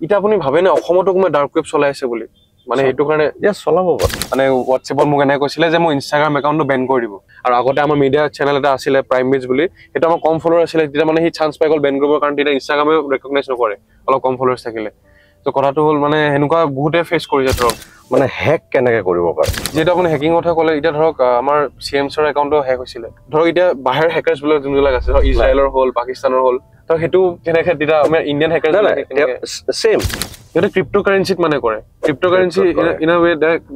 ইটা আপুনি ভাবে না অসমতো কোনোবা ডাৰ্ক ৱেব চলাই আছে বুলি মানে এইটো কাৰণে চলাব পাৰে মানে হোৱাটছএপত মোক এনে কৈছিলে যে মই ইনষ্টাগ্ৰাম একাউণ্টটো বেন কৰি দিব আৰু আগতে আমাৰ মিডিয়া চেনেল এটা আছিলে প্ৰাইম বিজ বুলি সেইটো আমাৰ কম ফলোৱাৰ আছিলে তেতিয়া মানে সি চান্স পাই গ'ল বেন কৰিবৰ কাৰণে তেতিয়া ইনষ্টাগ্ৰামে ৰেকগনাইজ নকৰে অলপ কম ফলোৱাৰ্ছ থাকিলে তো কথাটো হ'ল মানে এনেকুৱা বহুতে ফেচ কৰিছে ধৰক মানে হেক কেনেকৈ কৰিব পাৰে যেটা আপুনি হেকিং কথা ক'লে এটা ধৰক আমাৰ সিএমছৰ একাউণ্টটো হেক হৈছিলে ধৰক এতিয়া বাহিৰৰ হেকাৰ্ছ বিলাক যোনবিলাক আছে ধৰক ইজৰাইলৰ হ'ল পাকিস্তানৰ হ'ল তো সেইটো কেনেকৈ তেতিয়া আমাৰ ইণ্ডিয়ান হেকাৰ্ছ সেম এটা ক্ৰিপ্টোকাৰেন্সিত মানে কৰে cryptocurrency in a way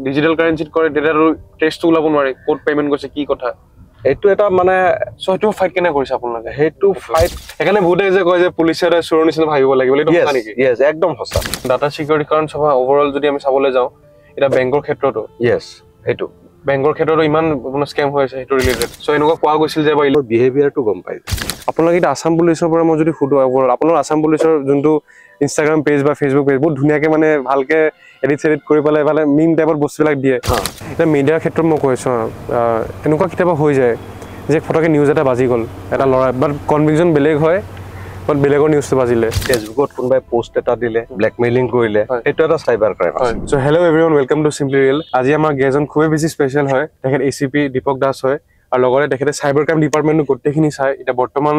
digital কাৰেন্সিত কৰে ডেটাটো টেষ্টটো ওলাব নোৱাৰে ক'ত পেমেণ্ট গৈছে কি কথা এইটো এটা মানে সো সেইটো ফাইট কেনে কৰিছে আপোনালোকে সেইটো ফাইট সেইকাৰণে বহুতে যে কয় যে পুলিচে এটা চোৰৰ নিচিনা ভাবিব লাগিব এইটো সঁচা নেকি ইয়েছ একদম সঁচা ডাটা চিকিউৰিটি কাৰণ সভা ওভাৰঅল যদি আমি চাবলৈ যাওঁ এটা বেংকৰ ক্ষেত্ৰতো ইয়েছ সেইটো বেংকৰ ক্ষেত্ৰতো ইমান আপোনাৰ স্কেম হৈ আছে সেইটো ৰিলেটেড সো এনেকুৱা কোৱা গৈছিল যে এইটো বিহেভিয়াৰটো গম পাই আপোনালোকে এতিয়া আসাম পুলিচৰ পৰা মই যদি সুধো ওভাৰঅল আপোনাৰ আসাম পুলিচৰ যোনটো ইনষ্টাগ্ৰাম পেজ বা ফেচবুক পেজ বহুত ধুনীয়াকৈ মানে ভালকৈ এডিট চেডিট কৰি পেলাই মানে মিম টাইপৰ বস্তুবিলাক দিয়ে এতিয়া মিডিয়াৰ ক্ষেত্ৰত মই কৈছোঁ এনেকুৱা কেতিয়াবা হৈ যায় যে ফটকৈ নিউজ এটা বাজি গ'ল এটা ল'ৰা বাট কনভিকশ্যন বেলেগ হয় বাট বেলেগৰ নিউজটো বাজিলে ফেচবুকত কোনোবাই পোষ্ট এটা দিলে ব্লেকমেইলিং কৰিলে সেইটো এটা চাইবাৰ ক্ৰাইম হয় so' hello' everyone welcome to simply real আজি আমাৰ গেছজন খুবেই বেছি স্পেচিয়েল হয় তেখেত ACP দীপক দাস হয় আৰু লগতে তেখেতে চাইবাৰ ক্ৰাইম ডিপাৰ্টমেণ্টটো গোটেইখিনি চায় এতিয়া বৰ্তমান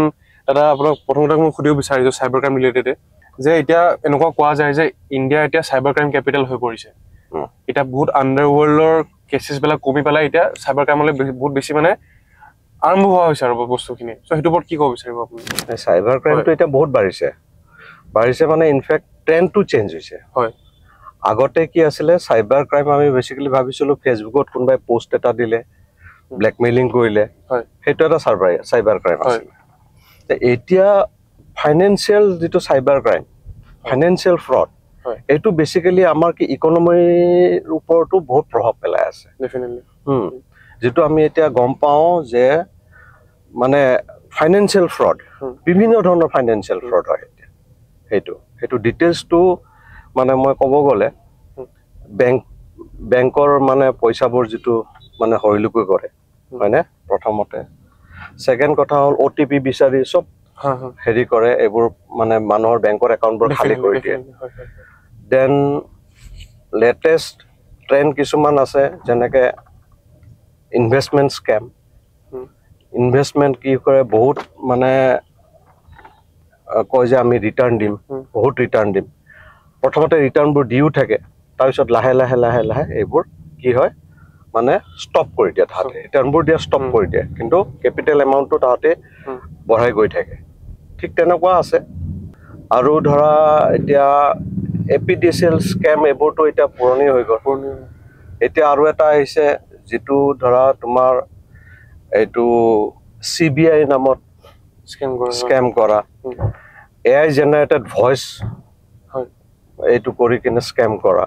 দাদা আপোনাক প্ৰথমতে মই সুধিব বিচাৰিছোঁ চাইবাৰ ক্ৰাইম ৰিলেটেডে যে এতিয়া এনেকুৱা কোৱা যায় যে ইণ্ডিয়া এতিয়া চাইবাৰ ক্ৰাইম কেপিটেল হৈ পৰিছে এতিয়া বহুত আণ্ডাৰৱৰ্ল্ডৰ কেছেছবিলাক কমি পেলাই এতিয়া চাইবাৰ ক্ৰাইমলৈ বহুত বেছি মানে আৰম্ভ হোৱা হৈছে আৰু বস্তুখিনি চ' সেইটোৰ ওপৰত কি ক'ব বিচাৰিব আপুনি চাইবাৰ ক্ৰাইমটো এতিয়া বহুত বাঢ়িছে মানে ইনফেক্ট ট্ৰেণ্ডটো চেঞ্জ হৈছে হয় আগতে কি আছিলে চাইবাৰ ক্ৰাইম আমি বেছিকেলি ভাবিছিলোঁ ফেচবুকত কোনোবাই পোষ্ট এটা দিলে ব্লেকমেইলিং কৰিলে হয় সেইটো এটা চাইবাৰ ক্ৰাইম আছিলে এতিয়া ফাইনেন্সিয়েল যিটো চাইবাৰ ক্ৰাইম ফাইনেন্সিয়েল ফ্ৰড এইটো বেছিকেলি আমাৰ কি ইকনমিৰ ওপৰতো বহুত প্ৰভাৱ পেলাই আছে ডেফিনেটলি যেটো আমি এতিয়া গম পাওঁ যে মানে ফাইনেন্সিয়েল ফ্ৰড বিভিন্ন ধৰণৰ ফাইনেন্সিয়েল ফ্ৰড হয় সেইটো ডিটেইলছটো মানে মই ক'ব গ'লে বেংকৰ মানে পইচাবোৰ যিটো মানে হৰিলুকৈ কৰে হয়নে প্ৰথমতে ছেকেণ্ড কথা হ'ল OTP বিচাৰি চব হেৰি কৰে এইবোৰ মানে মানুহৰ বেংকৰ একাউণ্টবোৰ খালী কৰি দিয়ে দেন লেটেষ্ট ট্ৰেণ্ড কিছুমান আছে যেনেকৈ ইনভেষ্টমেণ্ট স্কেম ইনভেষ্টমেণ্ট কি কৰে বহুত মানে কয় যে আমি ৰিটাৰ্ণ দিম বহুত ৰিটাৰ্ণ দিম প্ৰথমতে ৰিটাৰ্ণবোৰ দিও থাকে তাৰপিছত লাহে লাহে এইবোৰ কি হয় মানে ষ্টপ কৰি দিয়ে তাহাঁতে ৰিটাৰ্ণবোৰ দিয়া ষ্টপ কৰি দিয়ে কিন্তু কেপিটেল এমাউণ্টটো তাহাঁতে বঢ়াই গৈ থাকে ঠিক তেনেকুৱা আছে আৰু ধৰা এতিয়া APDCL স্কেম এইবোৰতো এতিয়া পুৰণি হৈ গ'ল এতিয়া আৰু এটা আহিছে যিটো ধৰা তোমাৰ এইটো CBI নামত স্কেম কৰা AI জেনাৰেটেড ভইচ এইটো কৰি কিনে স্কেম কৰা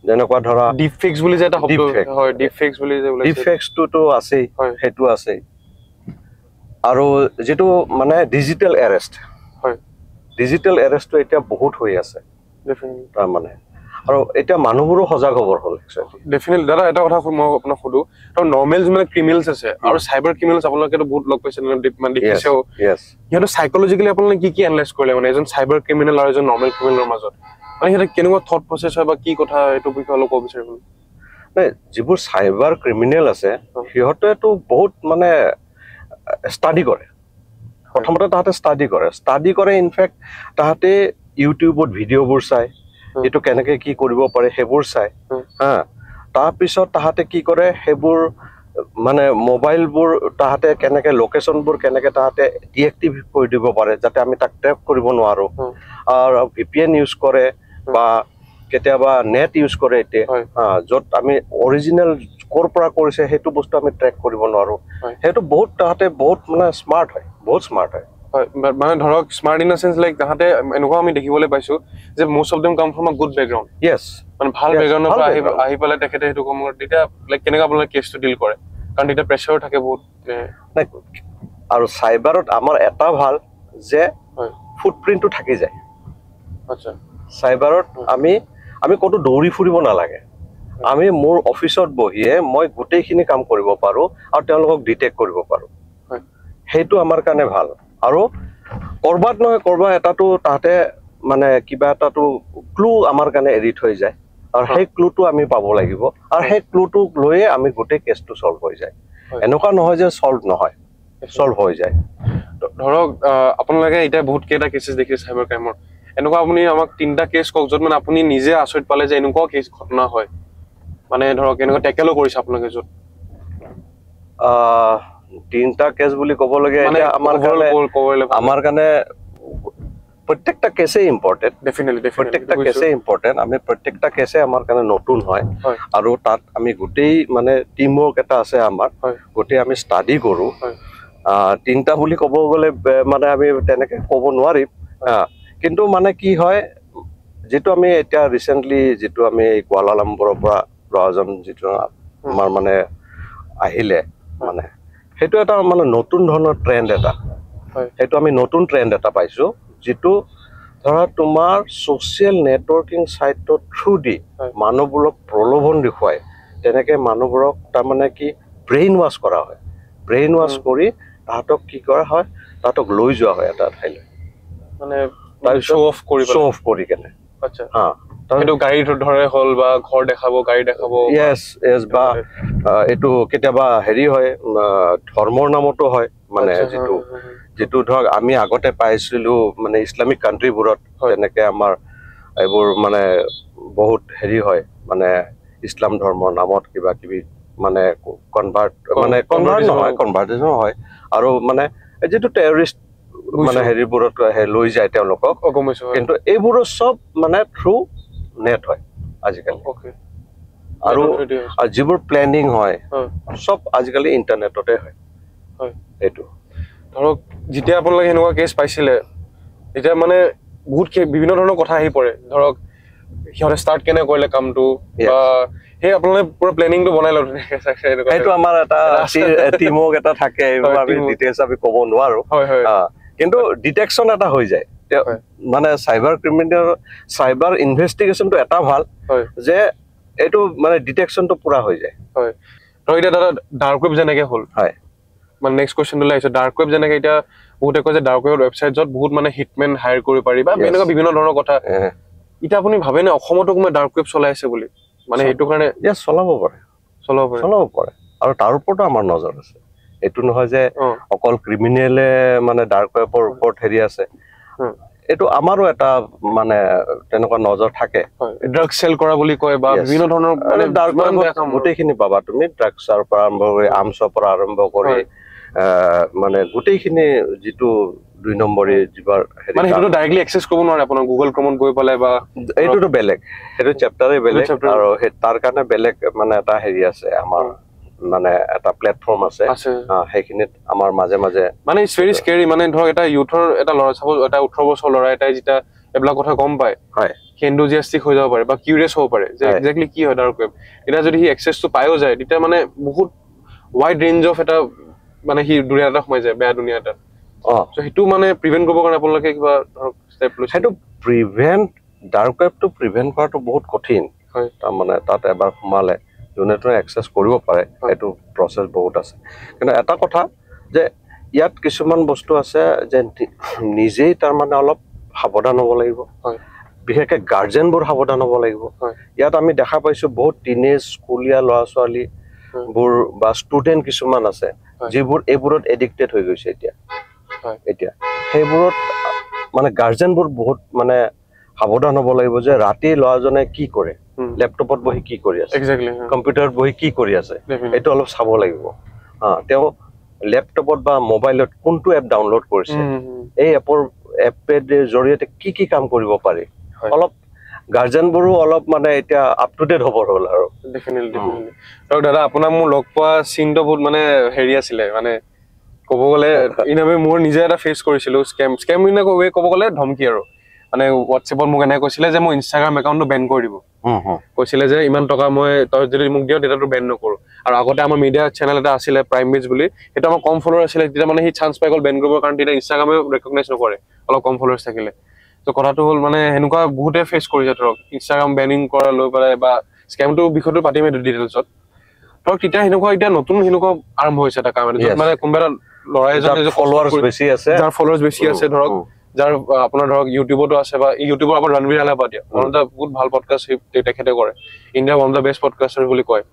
যেনেকুৱা ধৰা ডিপফেক্স বুলি যে এটা শব্দ হয় ডিপফেক্স বুলি যে ওলাইছে ডিপফেক্সটো আছেই সেইটো আছেই আৰু যেটো মানে ডিজিটেল এৰেষ্ট হয় ডিজিটেল এৰেষ্টটো এতিয়া বহুত হৈ আছে ডেফিনেটলি তাৰ মানে আৰু এতিয়া মানুহবোৰো সজাগ হ'বৰ হ'ল একচুৱেলি ডেফিনেটলি দাদা এটা কথা মই আপোনাক সুধো আৰু নৰ্মেল যোনবিলাক ক্ৰিমিনেলছ আছে আৰু চাইবাৰ ক্ৰিমিনেলছ আপোনালোকেতো বহুত লগ পাইছে মানে দেখিছেও সিহঁতে চাইকলজিকেলি আপোনালোকে কি এনালাইজ কৰিলে মানে এজন চাইবাৰ ক্ৰিমিনেল আৰু এজন নৰ্মেল ক্ৰিমিনেলৰ মাজত মানে সিহঁতে কেনেকুৱা থট প্ৰচেছ হয় বা কি কথা এইটো বিষয়ে অলপ ক'ব বিচাৰিব নাই যিবোৰ চাইবাৰ ক্ৰিমিনেল আছে সিহঁতেতো বহুত মানে ষ্টাডি কৰে প্ৰথমতে তাহাঁতে ষ্টাডি কৰে ইনফেক্ট তাহাঁতে ইউটিউবত ভিডিঅ'বোৰ চায় এইটো কেনেকৈ কি কৰিব পাৰে সেইবোৰ চায় তাৰপিছত তাহাঁতে কি কৰে সেইবোৰ মানে মোবাইলবোৰ তাহাঁতে কেনেকৈ লোকেশ্যনবোৰ কেনেকৈ তাহাঁতে ডিএক্টিভ কৰি দিব পাৰে যাতে আমি তাক ট্ৰেক কৰিব নোৱাৰোঁ আৰু VPN ইউজ কৰে বা কেতিয়াবা নেট ইউজ কৰে এতিয়া য'ত আমি অৰিজিনেল ক'ৰ পৰা কৰিছে সেইটো বস্তু আমি ট্ৰেক কৰিব নোৱাৰোঁ সেইটো বহুত তাহাঁতে বহুত মানে স্মাৰ্ট হয় বহুত স্মাৰ্ট হয় মানে ধৰক smart in a sense like তাহাঁতে এনেকুৱা আমি দেখিবলৈ পাইছোঁ যে most of them come from a good background মানে ভাল বেকগ্ৰাউণ্ডৰ পৰা আহি পেলাই তেখেতে সেইটো কাম কৰে তেতিয়া লাইক কেনেকৈ আপোনালোকে কেছটো ডিল কৰে কাৰণ তেতিয়া প্ৰেছাৰো থাকে বহুত আৰু চাইবাৰত আমাৰ এটা ভাল যে ফুটপ্ৰিণ্টটো থাকি যায় আচ্ছা চাইবাৰত আমি ক'তো দৌৰি ফুৰিব নালাগে আমি মোৰ অফিচত বহিয়ে মই গোটেইখিনি কাম কৰিব পাৰোঁ আৰু তেওঁলোকক ডিটেক্ট কৰিব পাৰোঁ সেইটো আমাৰ কাৰণে ভাল আৰু কৰবাত নহয় কৰবাত এটাতো তাহাঁতে মানে কিবা এটাটো ক্লু আমাৰ কাৰণে এৰি থৈ যায় আৰু সেই ক্লুটো আমি পাব লাগিব আৰু সেই ক্লুটো লৈয়ে আমি গোটেই কেছটো সলভ হৈ যায় এনেকুৱা নহয় যে সলভ নহয় সলভ হৈ যায় ধৰক আপোনালোকে এতিয়া বহুত কেইটা কেছেছ দেখিছে চাইবাৰ ক্ৰাইমৰ এনেকুৱা আপুনি আমাক 3টা কেছ কওক য'ত মানে আপুনি নিজে আচৰিত পালে যে এনেকুৱা কেছ ঘটনা হয় মানে ধৰক এনেকুৱা টেকেলো কৰিছে আপোনালোকে য'ত 3টা কেছ বুলি ক'ব লাগে এতিয়া আমাৰ কাৰণে প্ৰত্যেকটা কেছে ইম্পৰ্টেন্ট ডেফিনেটলি প্ৰত্যেকটা কেছে ইম্পৰ্টেন্ট আমি প্ৰত্যেকটা কেছে আমাৰ কাৰণে নতুন হয় আৰু তাত আমি গোটেই মানে টিম ৱৰ্ক এটা আছে আমাৰ গোটেই আমি ষ্টাডি কৰো 3টা বুলি ক'ব গ'লে মানে আমি তেনেকে ক'ব নোৱাৰিম কিন্তু মানে কি হয় যেটো আমি এতিয়া ৰিসেন্টলি যেটো আমি কুয়ালালামপুৰৰ পৰা ল'ৰাজন যেটো আমাৰ মানে আহিলে মানে হেতু এটা মানে নতুন ধৰণৰ ট্ৰেন্ড এটা হেতু আমি নতুন ট্ৰেন্ড এটা পাইছো যেটো ধৰা তোমাৰ সোশ্যাল নেটৱৰ্কিং সাইটৰ থ্ৰু দি মানুহবোৰক প্ৰলোভন দেখুৱাই তেনেকে মানুহবোৰক তাৰ মানে কি ব্ৰেইন ওয়াশ কৰা হয় ব্ৰেইন ওয়াশ কৰি তাহাতক কি কৰা হয় তাহাতক লৈ যোৱা হয় এটা ঠাইলৈ মানে শো অফ কৰি কেনে আচ্ছা হেতু গাড়ী ধৰে হল বা ঘৰ দেখাব গাড়ী দেখাব yes বা এটো কেতিয়াবা হেৰি হয় ধৰ্মৰ নামতো হয় মানে যেটো ধৰক আমি আগতে পাইছিলো মানে ইসলামিক কান্ট্ৰিবোৰত তেনেকে আমাৰ এইবোৰ মানে বহুত হেৰি হয় মানে ইসলাম ধৰ্মৰ নামত কিবা কিবি মানে কনভাৰ্টেশন হয় আৰু মানে যেটো টেৰৰিষ্ট মানে হেৰিবোৰত লৈ যায় তেওঁলোকক কিন্তু এইবোৰৰ সব মানে থ্ৰু নেট হয় আজিকালি আৰু যিবোৰ প্ল্যানিং হয় সব আজিকালি ইন্টাৰনেটতে হয় এটো ধৰক যেতিয়া আপোনালোকে এনেকুৱা কেছ পাইছিলে এতিয়া মানে বহুত বিভিন্ন ধৰণৰ কথা আহি পৰে ধৰক সিহঁতে ষ্টাৰ্ট কেনে কৰিলে কামটো বা হে আপোনালোকে পুৰা প্ল্যানিংটো বনাই ললে এইটো আমাৰ এটা টিমৱৰ্ক এটা থাকে আমি ডিটেইলছ আমি ক'ব নোৱাৰো কিন্তু ডিটেকশন এটা হৈ যায় মানে সাইবাৰ ইনভেস্টিগেশনটো এটা ভাল যে এটো মানে ডিটেকশনটো পুৰা হৈ যায় ধৰক এটা ডাৰ্ক ৱেব যেনেকে হ'ল মানে নেক্সট কোৱেশ্চন লৈ আহিছে ডাৰ্ক ৱেব যেনেকে এটা বহুতে কয় যে ডাৰ্ক ৱেব ৱেবছাইটত বহুত মানে হিটমেন হায়াৰ কৰিব পাৰি বা এনেকুৱা বিভিন্ন ধৰণৰ কথা এটা আপুনি ভাবে নে অসমতো কোনো ডাৰ্ক ৱেব চলাই আছে বুলি মানে হেতু কাৰণে চলাব পাৰে আৰু তাৰ ওপৰতো আমাৰ নজৰ আছে এটো নহয় যে অকল ক্ৰিমিনেলে মানে ডাৰ্ক ৱেবৰ ওপৰত হেৰি আছে এটো আমাৰো এটা মানে তেনেকুৱা নজৰ থাকে ড্ৰাগ সেল কৰা বুলি কয় বা বিভিন্ন ধৰণৰ মানে ডাৰ্ক ৱেব গোটেইখিনি পাবা তুমি ড্ৰাগছৰ পৰা আৰম্ভ কৰি আৰ্মছৰ পৰা আৰম্ভ কৰি মানে গোটেইখিনি যেটো 2 নম্বৰী যিবাৰ মানে হেতু ডাইৰেক্টলি এক্সেস কৰিব নোৱাৰে আপোনাৰ গুগল ক্ৰমত গৈ পালে বা এইটোটো বেলেগ হেতু চ্যাপ্টাৰে বেলেগ আৰু তাৰ কাৰণে বেলেগ মানে এটা হেৰি আছে আমাৰ মানে এটা প্ল্যাটফৰ্ম আছে হেখিনিত আমাৰ মাজে মাজে মানে ইটস ভেৰি স্কেৰি মানে ধৰক এটা ইউথৰ এটা লৰা চাপোজ এটা 18 বছৰ লৰা এটাই যেটা এবলা কথা গম পায় হেন্ডোজিয়াস্টিক হৈ যাব পাৰে বা কিউৰিয়াছ হ'ব পাৰে যে এক্স্যাক্টলি কি হয় ডাৰ্ক ৱেব এটা যদি হি এক্সেসটো পায়ও যায় তেতিয়া মানে বহুত ওয়াইড ৰেঞ্জ অফ এটা মানে হি দুনিয়া এটা সোমাই যায় বেয়া দুনিয়া এটা সো হেতু মানে প্ৰিভেন্ট কৰিব কাৰণে আপোনালোকে কিবা ধৰক ষ্টেপ লৈছে হেতু প্ৰিভেন্ট ডাৰ্ক ৱেবটো প্ৰিভেন্ট কৰাটো বহুত কঠিন তাৰ মানে তাত এবাৰ সোমালে যোনেটো এক্সেস কৰিব পাৰে এটো প্ৰসেস বহুত আছে কিন্তু এটা কথা যে ইয়াত কিছুমান বস্তু আছে যে নিজেই তাৰ মানে অলপ সাৱধান হ'ব লাগিব বিশেষকৈ গাৰ্জেনবোৰ সাৱধান হ'ব লাগিব ইয়াত আমি দেখা পাইছো বহুত টিনেজ স্কুলীয়া ল'ৰা ছোৱালী বোৰ বা ষ্টুডেন্ট কিছুমান আছে যিবোৰ এইবোৰত এডিক্টেড হৈ গৈছে এতিয়া সেইবোৰত মানে গাৰ্জেনবোৰ বহুত মানে সাৱধান হ'ব লাগিব যে ৰাতি ল'ৰাজনে কি কৰে ল্যাপটপত বহি কি কৰি আছে কম্পিউটাৰত বহি কি কৰি আছে এটো অলপ চাব লাগিব তেও ল্যাপটপত বা মোবাইলত কোনটো এপ ডাউনলোড কৰিছে এই এপৰ জৰিয়তে কি কাম কৰিব পাৰি অলপ গাৰ্জেনবোৰো অলপ মানে এতিয়া আপ টু ডেট হ'ব হ'ল আৰু ডেফিনেটলি আৰু দাদা আপোনাৰ মোৰ লগ পোৱা চিনটো বহুত মানে হেৰি আছিলে মানে ক'ব গ'লে ইনৱে মোৰ নিজে এটা ফেস কৰিছিলো স্কেম ইন ৱে ক'ব গ'লে ধমকি আৰু মানে হোৱাটছএপত মোক এনে কৈছিলে যে মই ইনষ্টাগ্ৰাম একাউণ্টটো বেন কৰি দিব কৈছিলে যে ইমান টকা মই তই যদি মোক দিও তেতিয়াতো বেন নকৰো আৰু আগতে আমাৰ মিডিয়া চেনেল এটা আছিলে প্ৰাইম বিজ বুলি এটা আমাৰ কম ফলোৱাৰ আছিলে তেতিয়া মানে হি চান্স পাই গ'ল বেন কৰিবৰ কাৰণে তেতিয়া ইনষ্টাগ্ৰামে ৰেকগনাইজ নকৰে অলপ কম ফলোৱাৰ্স থাকিলে তো কথাটো হ'ল মানে হেনুকা বহুতে ফেস কৰিছে ধৰক ইনষ্টাগ্ৰাম বেনিং কৰা লৈ পেলাই বা স্কেমটো বিষয়টো পাতিমে ডিটেইলছত ধৰক তেতিয়া হেনুকা এতিয়া নতুন হেনুকা আৰম্ভ হৈছে এটা কাম মানে কোনবা ল'ৰা এজনে যে ফলোৱাৰ্স বেছি আছে যাৰ ফলোৱাৰ্স বেছি আছে ধৰক যাৰ আপোনাৰ ধৰক ইউটিউবতো আছে বা ইউটিউবৰ আপোনাৰ ৰণবীৰ আলাপাতিয়া ওৱান অফ দ্য বহুত ভাল পডকাষ্ট তেখেতে কৰে ইণ্ডিয়াৰ one of the best podcaster বুলি কয়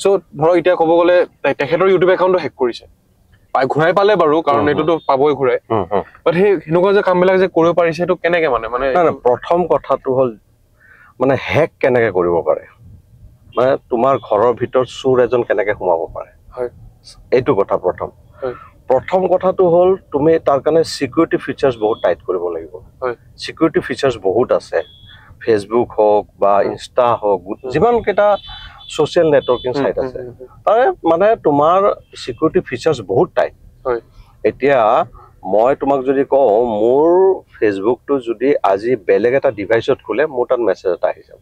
চ' ধৰক এতিয়া ক'ব গ'লে তেখেতৰ ইউটিউব একাউণ্টটো হেক কৰিছে ঘূৰাই পালে বাৰু কাৰণ এইটোতো পাবই ঘূৰাই বাট সেই সেনেকুৱা যে কামবিলাক যে কৰিব পাৰিছে সেইটো কেনেকে মানে প্ৰথম কথাটো হ'ল মানে হেক কেনেকে কৰিব পাৰে মানে তোমাৰ ঘৰৰ ভিতৰত চোৰ এজন কেনেকে সোমাব পাৰে এইটো কথা প্ৰথম কথাটো হ'ল তুমি তাৰ কাৰণে সিকিউৰিটি ফিচাৰ্ছ বহুত টাইট কৰিব লাগিব সিকিউৰিটি ফিচাৰ্ছ বহুত আছে ফেচবুক হওক বা ইনষ্টা হওক যিমান কেইটা সোশ্যাল নেটৱৰ্কিং সাইট আছে তাৰে মানে তোমাৰ সিকিউৰিটি ফিচাৰ্ছ বহুত টাইট এতিয়া মই তোমাক যদি কওঁ মোৰ ফেচবুকটো যদি আজি বেলেগ এটা ডিভাইচত খোলে মোৰ তাত মেছেজ এটা আহি যাব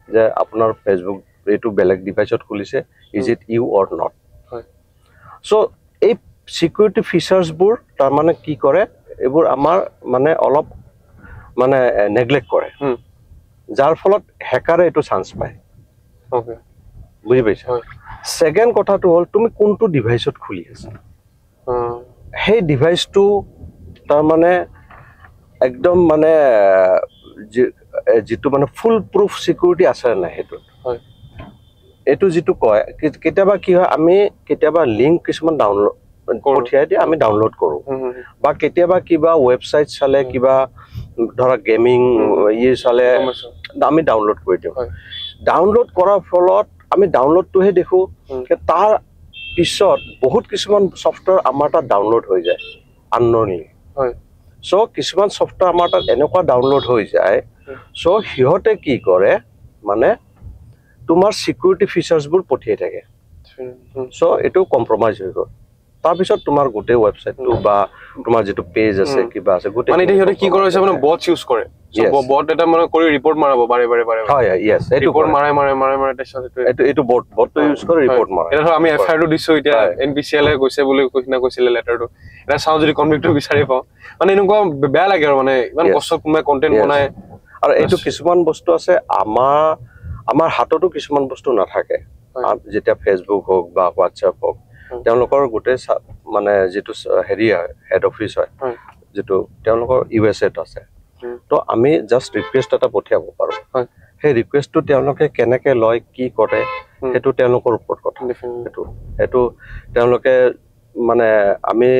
যে আপোনাৰ ফেচবুক এইটো বেলেগ ডিভাইচত খুলিছে is it you or not so' এই সিকিউৰিটি ফিচাৰ্ছবোৰ তাৰমানে কি কৰে এইবোৰ আমাৰ মানে অলপ মানে নেগলেক্ট কৰে যাৰ ফলত হেকাৰে এইটো চান্স পায় বুজি পাইছা ছেকেণ্ড কথাটো হ'ল তুমি কোনটো ডিভাইচত খুলি আছা সেই ডিভাইচটো তাৰমানে একদম মানে যিটো মানে ফুল প্ৰুফ সিকিউৰিটি আছে নাই সেইটোত এইটো যিটো কয় কেতিয়াবা কি হয় আমি কেতিয়াবা লিংক কিছুমান ডাউনলোড পঠিয়াই দিয়ে আমি ডাউনলোড কৰোঁ বা কেতিয়াবা কিবা ৱেবছাইট চালে কিবা ধৰা গেমিং চালে আমি ডাউনলোড কৰি দিওঁ ডাউনলোড কৰাৰ ফলত আমি ডাউনলোডটোহে দেখোঁ তাৰ পিছত বহুত কিছুমান ছফ্টৱেৰ আমাৰ তাত ডাউনলোড হৈ যায় আনন'নলি চ' কিছুমান ছফ্টৱেৰ আমাৰ তাত এনেকুৱা ডাউনলোড হৈ যায় চ' সিহঁতে কি কৰে মানে তোমাৰ সিকিউৰিটি ফিচাৰ্ছবোৰ পঠিয়াই থাকে চ' এইটো কম্প্ৰমাইজ হৈ গ'ল তাৰপিছত তোমাৰ গোটেই ৱেবছাইটটো বা তোমাৰ যিটো পেজ আছে কিবা আছে গোটেই মানে সিহঁতে কি কৰে মানে বটছ ইউজ কৰে বট এটা মানে কৰি ৰিপৰ্ট মাৰাব বাৰে হয় ইয়েছ এইটো ৰিপৰ্ট মাৰে এইটো বটটো ইউজ কৰি ৰিপৰ্ট মাৰে এটা ধৰ আমি এফআইআৰটো দিছো এতিয়া NPCL গৈছে বুলি কৈছিলে লেটাৰটো এটা চাওঁ যদি কনভিক্টটো বিচাৰি পাওঁ মানে এনেকুৱা বেয়া লাগে আৰু মানে ইমান কষ্ট কোনোবাই কণ্টেণ্ট বনায় আৰু এইটো কিছুমান বস্তু আছে আমাৰ হাততো কিছুমান বস্তু নাথাকে যেতিয়া ফেচবুক হওক বা হোৱাটছএপ হওক তেওঁলোকৰ গোটেই মানে যিটো হেৰি হয় হেড অফিচ হয় যিটো তেওঁলোকৰ USA-ত আছে তো আমি জাষ্ট ৰিকুৱেষ্ট এটা পঠিয়াব পাৰোঁ সেই ৰিকুৱেষ্টটো তেওঁলোকে কেনেকে লয় কি কৰে সেইটো তেওঁলোকৰ ওপৰত কথা সেইটো তেওঁলোকে মানে আমি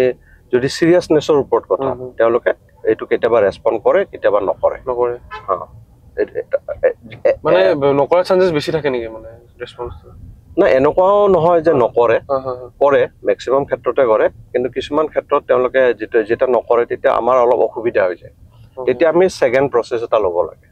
যদি চিৰিয়াছনেছৰ ওপৰত কথা তেওঁলোকে এইটো কেতিয়াবা ৰেছপণ্ড কৰে কেতিয়াবা নকৰে মানে নকৰাৰ চান্সেছ বেছি থাকে নেকি মানে ৰেছপন্সটো না এনেকুৱাও নহয় যে নকৰে কৰে মেক্সিমাম ক্ষেত্ৰতে কৰে কিন্তু কিছুমান ক্ষেত্ৰত তেওঁলোকে যেতিয়া নকৰে তেতিয়া আমাৰ অলপ অসুবিধা হৈ যায় তেতিয়া আমি ছেকেণ্ড প্ৰচেছ এটা ল'ব লাগে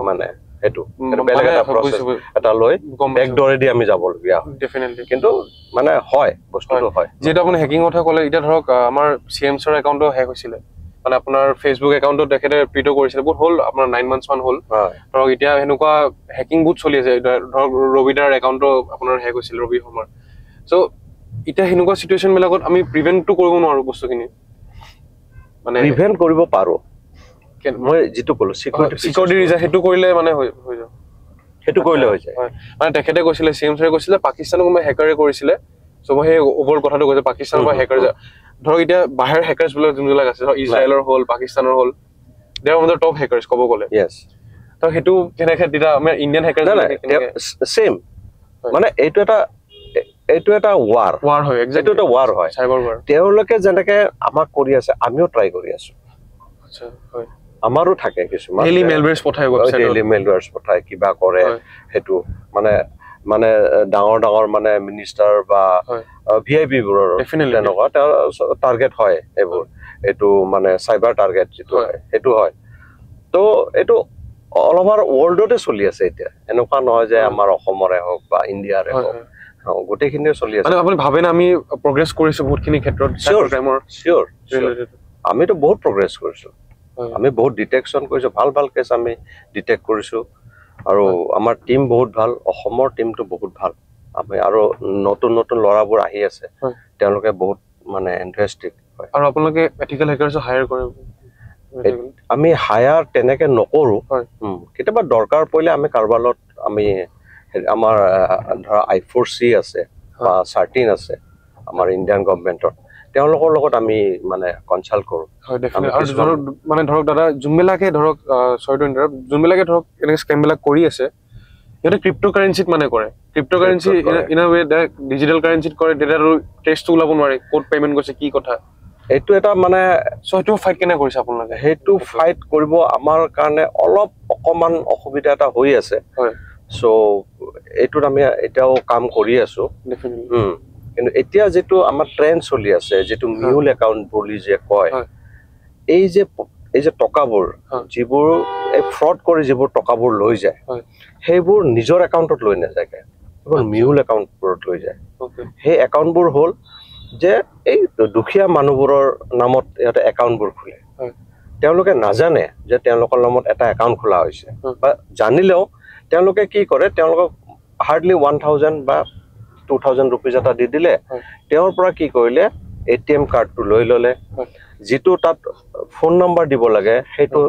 মানে সেইটো বেলেগ এটা প্ৰচেছ এটা লৈ বেকডৰেদি আমি যাবলগীয়া হয় ডেফিনেটলি কিন্তু মানে হয় বস্তুটো হয় যেটা আপুনি হেকিং কথা ক'লে এটা ধৰক আমাৰ CMSৰ একাউণ্টটো হেক হৈছিলে মানে আপোনাৰ ফেচবুক একাউণ্টটো তেখেতে প্ৰিটো কৰিছিলে বহুত হ'ল আপোনাৰ 9 months মান হ'ল ধৰক এতিয়া এনেকুৱা হেকিং বহুত চলি আছে ধৰক ৰবিদাৰ একাউণ্টটো আপোনাৰ হেক হৈছিল ৰবি শৰ্মাৰ চ' এতিয়া সেনেকুৱা চিটুৱেশ্যন বিলাকত আমি প্ৰিভেণ্টটো কৰিব নোৱাৰো বস্তুখিনি মানে প্ৰিভেণ্ট কৰিব পাৰো মই যিটো ক'লো সিকিউৰিটি সেইটো কৰিলে মানে হৈ যায় সেইটো কৰিলে হৈ যায় মানে তেখেতে কৈছিলে CMSৰে কৈছিলে পাকিস্তানৰ কোনোবা হেকাৰে কৰিছিলে চ' মই সেই ওপৰৰ কথাটো কৈছে পাকিস্তানৰ পৰা হেকাৰ ধৰক এতিয়া বাহিৰৰ হেকাৰ্ছ বিলাক যোনবিলাক আছে ধৰক ইজৰাইলৰ হ'ল পাকিস্তানৰ হ'ল দে আৰ টপ হেকাৰ্ছ ক'ব গ'লে তো সেইটো কেনেকে তেতিয়া আমাৰ ইণ্ডিয়ান হেকাৰ্ছ সেম মানে এইটো এটা ৱাৰ হয় এক্সাক্টলি এটা ৱাৰ হয় চাইবাৰ ৱাৰ তেওঁলোকে যেনেকে আমাক কৰি আছে আমিও ট্ৰাই কৰি আছো আচ্ছা হয় আমাৰো থাকে কিছুমান ডেইলি মেলৱেয়াৰ্ছ পঠায় ৱেবছাইটত ডেইলি মেলৱেয়াৰ্ছ পঠায় কিবা কৰে সেইটো মানে ডাঙৰ মানে মিনিষ্টাৰ বা VIP বোৰৰ তেনেকুৱা টাৰ্গেট হয় এইবোৰ এইটো মানে চাইবাৰ টাৰ্গেট যিটো হয় সেইটো হয় তো এইটো অল অভাৰ ৱৰ্ল্ডতে চলি আছে এতিয়া এনেকুৱা নহয় যে আমাৰ অসমৰে হওক বা ইণ্ডিয়াৰে হওক গোটেইখিনিয়ে চলি আছে মানে আপুনি ভাবে না আমি প্ৰগ্ৰেছ কৰিছো বহুতখিনি ক্ষেত্ৰত চাইবাৰ ক্ৰাইমৰ চিয়ৰ আমিতো বহুত প্ৰগ্ৰেছ কৰিছো আমি বহুত ডিটেকশ্যন কৰিছো ভাল কেছ আমি ডিটেক্ট কৰিছো আৰু আমাৰ টিম বহুত ভাল অসমৰ টিমটো বহুত ভাল আমি আৰু নতুন ল'ৰাবোৰ আহি আছে তেওঁলোকে বহুত মানে ইন্টাৰেষ্টিং হয় আৰু আপোনালোকে এথিকেল হেকাৰ্ছ হায়াৰ কৰে আমি হায়াৰ তেনেকে নকৰো কেতিয়াবা দৰকাৰ পৰিলে আমি কাৰোবাৰ লগত আমি আমাৰ ধৰা I4C আছে বা 13 আছে আমাৰ ইণ্ডিয়ান গভৰ্ণমেণ্টৰ তেওঁলোকৰ লগত আমি মানে কনচাল্ট কৰোঁ। হয় ডেফিনেটলি। আৰু ধৰক মানে ধৰক দাদা যোনবিলাকে ধৰক চৰি টু ইণ্টাৰাপ্ট, যোনবিলাকে ধৰক এনেকৈ স্কেমবিলাক কৰি আছে সিহঁতে ক্ৰিপ্ট'কাৰেঞ্চিত মানে কৰে। Cryptocurrency in a way digital কাৰেঞ্চিত কৰে, তেতিয়াতো টেষ্টটো ওলাব নোৱাৰে ক'ত পে'মেণ্ট গৈছে কি কথা। এইটো এটা মানে সেইটো ফাইট কেনে কৰিছে আপোনালোকে? সেইটো ফাইট কৰিব আমাৰ কাৰণে অকমান অসুবিধা এটা হৈ আছে। হয়। চ' এইটোত আমি এতিয়াও কাম কৰি আছো। ডেফিনেটলি। কিন্তু এতিয়া যিটো আমাৰ ট্ৰেণ্ড চলি আছে, যিটো মিউল একাউণ্ট বুলি যে কয়, এই যে টকাবোৰ যিবোৰ এই ফ্ৰড কৰি যিবোৰ টকাবোৰ লৈ যায়, সেইবোৰ নিজৰ একাউণ্টত লৈ নাযায়, সেইবোৰ মিউল একাউণ্টবোৰত লৈ যায়। সেই একাউণ্টবোৰ হ'ল যে এই দুখীয়া মানুহবোৰৰ নামত ইহঁতে একাউণ্টবোৰ খোলে। তেওঁলোকে নাজানে যে তেওঁলোকৰ নামত এটা একাউণ্ট খোলা হৈছে, বা জানিলেও তেওঁলোকে কি কৰে, তেওঁলোকক হাৰ্ডলি 1000 বা 2000 ৰুপিজ এটা দি দিলে, তেওঁৰ পৰা কি কৰিলে ATM কাৰ্ডটো লৈ ল'লে, যিটো তাত ফোন নম্বৰ দিব লাগে সেইটো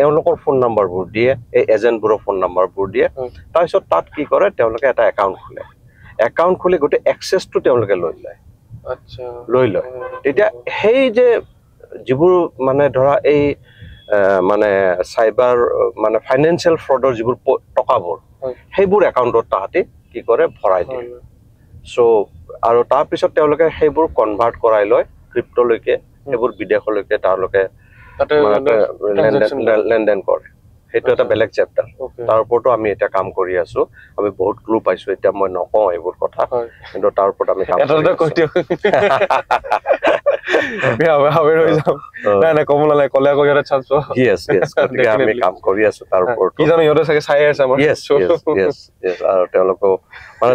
এওঁলোকৰ ফোন নম্বৰবোৰ দিয়ে, এই এজেণ্টবোৰৰ ফোন নম্বৰবোৰ দিয়ে। তাৰপিছত তাত কি কৰে, তেওঁলোকে এটা একাউণ্ট খোলে, একাউণ্ট খুলি গোটেই এক্সেছটো তেওঁলোকে লৈ লয়। তেতিয়া সেই যে যিবোৰ মানে ধৰা এই মানে চাইবাৰ মানে ফাইনেন্সিয়েল ফ্ৰডৰ যিবোৰ টকাবোৰ, সেইবোৰ একাউণ্টত তাহাঁতি কি কৰে ভৰাই দিয়ে। চ' আৰু তাৰপিছত তেওঁলোকে সেইবোৰ কনভাৰ্ট কৰাই লয় ক্ৰিপ্টলৈকে, সেইবোৰ বিদেশলৈকে তেওঁলোকে লেনদেন কৰে। সেইটো এটা বেলেগ চেপ্টাৰ, তাৰ ওপৰতো আমি এতিয়া কাম কৰি আছো। আমি বহুত ক্লু পাইছো, এতিয়া মই নকওঁ এইবোৰ কথা, কিন্তু তাৰ ওপৰত আমি কাম কৰি আছো। তাৰ ওপৰত আৰু তেওঁলোকো মানে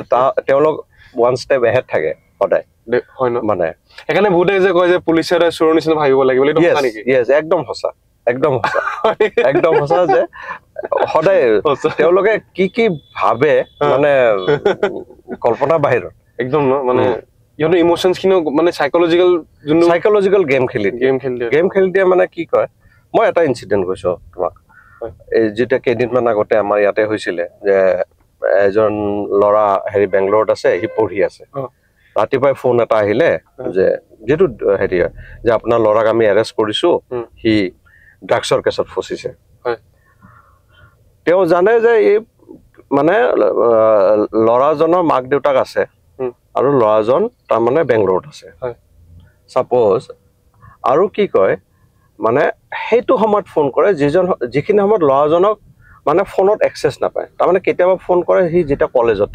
তেওঁলোক ওৱান ষ্টেপ এহেড থাকে সদায়, মানে সেইকাৰণে বহুতে যে কয় যে পুলিচে চোৰৰ নিচিনা ভাবিব লাগিব। একদম সঁচা, একদম সঁচা, একদম সঁচা যে সদায় তেওঁলোকে কি কি ভাবে মানে কল্পনা বাহিৰত একদম ন, মানে ইহঁতৰ ইমোশনছ খিনিও মানে সাইকোলজিকেল গেম খেলি দিয়ে। মানে কি কয়, মই এটা ইনচিডেণ্ট কৈছো তোমাক। এই যেতিয়া কেইদিনমান আগতে আমাৰ ইয়াতে হৈছিলে যে এজন ল'ৰা বেংগলোৰত আছে, সি পঢ়ি আছে। ৰাতিপুৱাই ফোন এটা আহিলে যে যিটো হেৰি হয় যে আপোনাৰ ল'ৰাক আমি এৰেষ্ট কৰিছো, সি ড্ৰাগছৰ কেছত ফচিছে। তেওঁ জানে যে এই মানে ল'ৰাজনৰ মাক দেউতাক আছে আৰু ল'ৰাজন তাৰমানে বেংগলোৰত আছে। ছাপ'জ আৰু কি কয়, মানে সেইটো সময়ত ফোন কৰে যিখিনি সময়ত ল'ৰাজনক মানে ফোনত এক্সেছ নাপায়। তাৰমানে কেতিয়াবা ফোন কৰে সি যেতিয়া কলেজত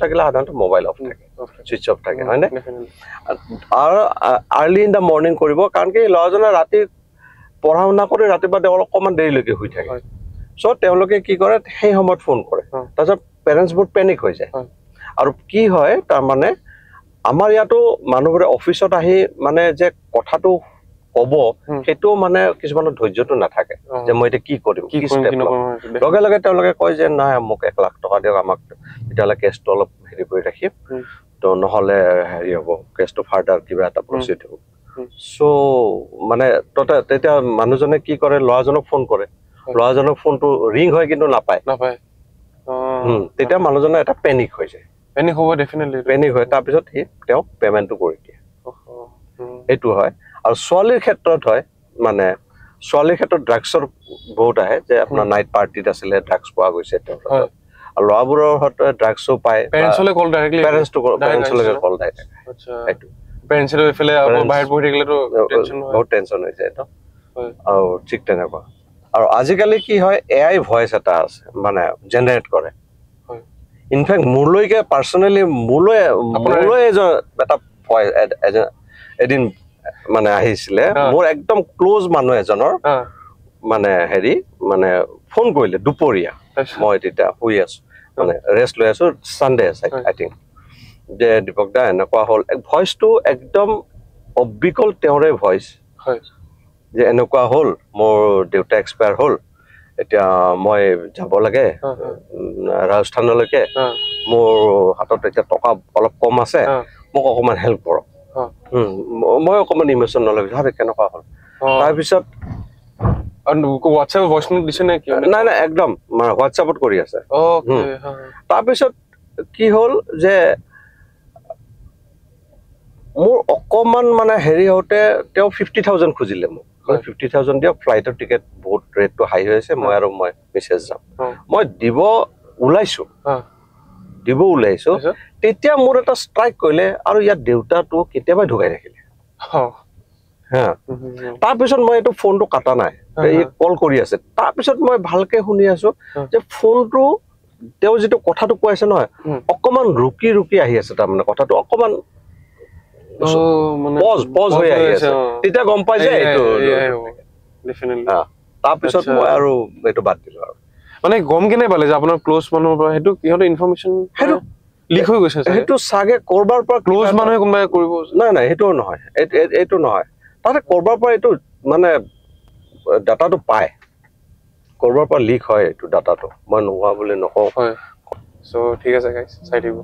থাকিলে সাধাৰণতে মোবাইল অফ থাকে, ছুইচ অফ থাকে, হয়নে? আৰু আৰ্লি ইন দ্য মৰ্ণিং কৰিব, কাৰণ কি ল'ৰাজনে ৰাতি পঢ়া শুনা কৰি ৰাতিপুৱা তেওঁ অকণমান দেৰিলৈকে শুই থাকে। চ' তেওঁলোকে কি কৰে, সেই সময়ত ফোন কৰে। তাৰপিছত পেৰেণ্টছবোৰ পেনিক হৈ যায়। আৰু কি হয়, তাৰমানে আমাৰ ইয়াতো মানুহবোৰে অফিচত আহি মানে যে কথাটো ক'ব, সেইটো মানে কিছুমানৰ ধৈৰ্যটো নাথাকে যে মই এতিয়া কি কৰিম, কি ষ্টেপ ল'ম। লগে লগে তেওঁলোকে কয় যে নাই মোক 1 লাখ টকা দিয়ক, আমাক তেতিয়াহ'লে কেছটো অলপ হেৰি কৰি ৰাখিম, তো নহ'লে হেৰি হ'ব, কেছটো ফাৰ্ডাৰ কিবা এটা প্ৰচিড হ'ব। চ' মানে তেতিয়া মানুহজনে কি কৰে, ল'ৰাজনক ফোন কৰে, ল'ৰাজনক ফোনটো ৰিং হয় কিন্তু নাপায়। তেতিয়া মানুহজনৰ এটা পেনিক হৈ যায়, পেনিক হয়। তাৰপিছত তেওঁ পেমেণ্টটো কৰি দিয়ে। এইটো হয়। আৰু ছোৱালীৰ ক্ষেত্ৰত হয়, মানে ছোৱালীৰ ক্ষেত্ৰত ড্ৰাগছৰ বহুত আহে যে আপোনাৰ নাইট পাৰ্টিত আছিলে, ড্ৰাগছ পোৱা গৈছে তেওঁৰ লগত। আৰু ল'ৰাবোৰৰ হয়তো ড্ৰাগছো পায়, পেৰেণ্টছলৈকে কল ডাইৰেক্ট বহুত টেনচন হৈ যায়। আৰু ঠিক তেনেকুৱা। আৰু আজিকালি কি হয়, AI ভইচ এটা আছে, মানে জেনেৰেট কৰে। ইনফেক্ট মোৰলৈকে পাৰ্চনেলি মোলৈ এটা ভইচ এদিন মানে আহিছিলে, মোৰ একদম ক্ল'জ মানুহ এজনৰ মানে মানে ফোন কৰিলে দুপৰীয়া, মই তেতিয়া শুই আছো, মানে ৰেষ্ট লৈ আছো, ছানডে আছে আই থিংক, যে দীপক দা এনেকুৱা হ'ল। ভইচটো একদম অবিকল তেওঁৰে ভইচ, যে এনেকুৱা হ'ল, মোৰ দেউতা এক্সপায়াৰ হ'ল, এতিয়া মই যাব লাগে ৰাজস্থানলৈকে, মোৰ হাতত এতিয়া টকা অলপ কম আছে, মোক অকণমান হেল্প কৰক। মই অকণমান ইমোশ্যনেল হৈ গৈছো, কেনেকুৱা হ'ল। তাৰপিছত নাই একদম হোৱাটছএপত কৰি আছে। তাৰপিছত কি হ'ল যে মোৰ অকমান মানে হেৰি হওঁতে তেওঁ 50,000 খুজিলে মোক 50,000 দিয়ক ফ্লাইটৰ টিকেট বহুত ৰেটটো হাই হৈ আছে মই মেছেজ যাম মই দিব ওলাইছো তেতিয়া মোৰ এটা ষ্ট্ৰাইক কৰিলে আৰু ইয়াত দেউতাটো কেতিয়াবা ঢুকাই থাকিলে তাৰপিছত মই এইটো ফোনটো কাটা নাই কল কৰি আছে তাৰপিছত মই ভালকে শুনি আছো যে ফোনটো তেওঁ যিটো কথাটো কৈ আছে নহয় অকমান ৰুকি ৰুকি আহি আছে তাৰমানে কথাটো অকমান পজ হৈ আহি আছে তেতিয়া গম পাই যে এইটো তাৰপিছত মই আৰু এইটো বাদ দিলো আৰু মানে গম কেনে পালে যে আপোনাৰ ক্লোজ মানুহৰ পৰা সেইটো কিহতৰ ইনফৰমেশ্যন সেইটো লিক হৈ গৈছে সেইটো চাগে কৰবাৰ পৰা ক্লোজ মানুহে কোনোবাই কৰিব নাই সেইটোও নহয় এইটো নহয় তাতে কৰবাৰ পৰা এইটো মানে ডাটাটো পায় কৰবাৰ পৰা লিক হয় এইটো ডাটাটো মই নোহোৱা বুলি নকওঁ হয় সো ঠিক আছে গাইস চাই দিব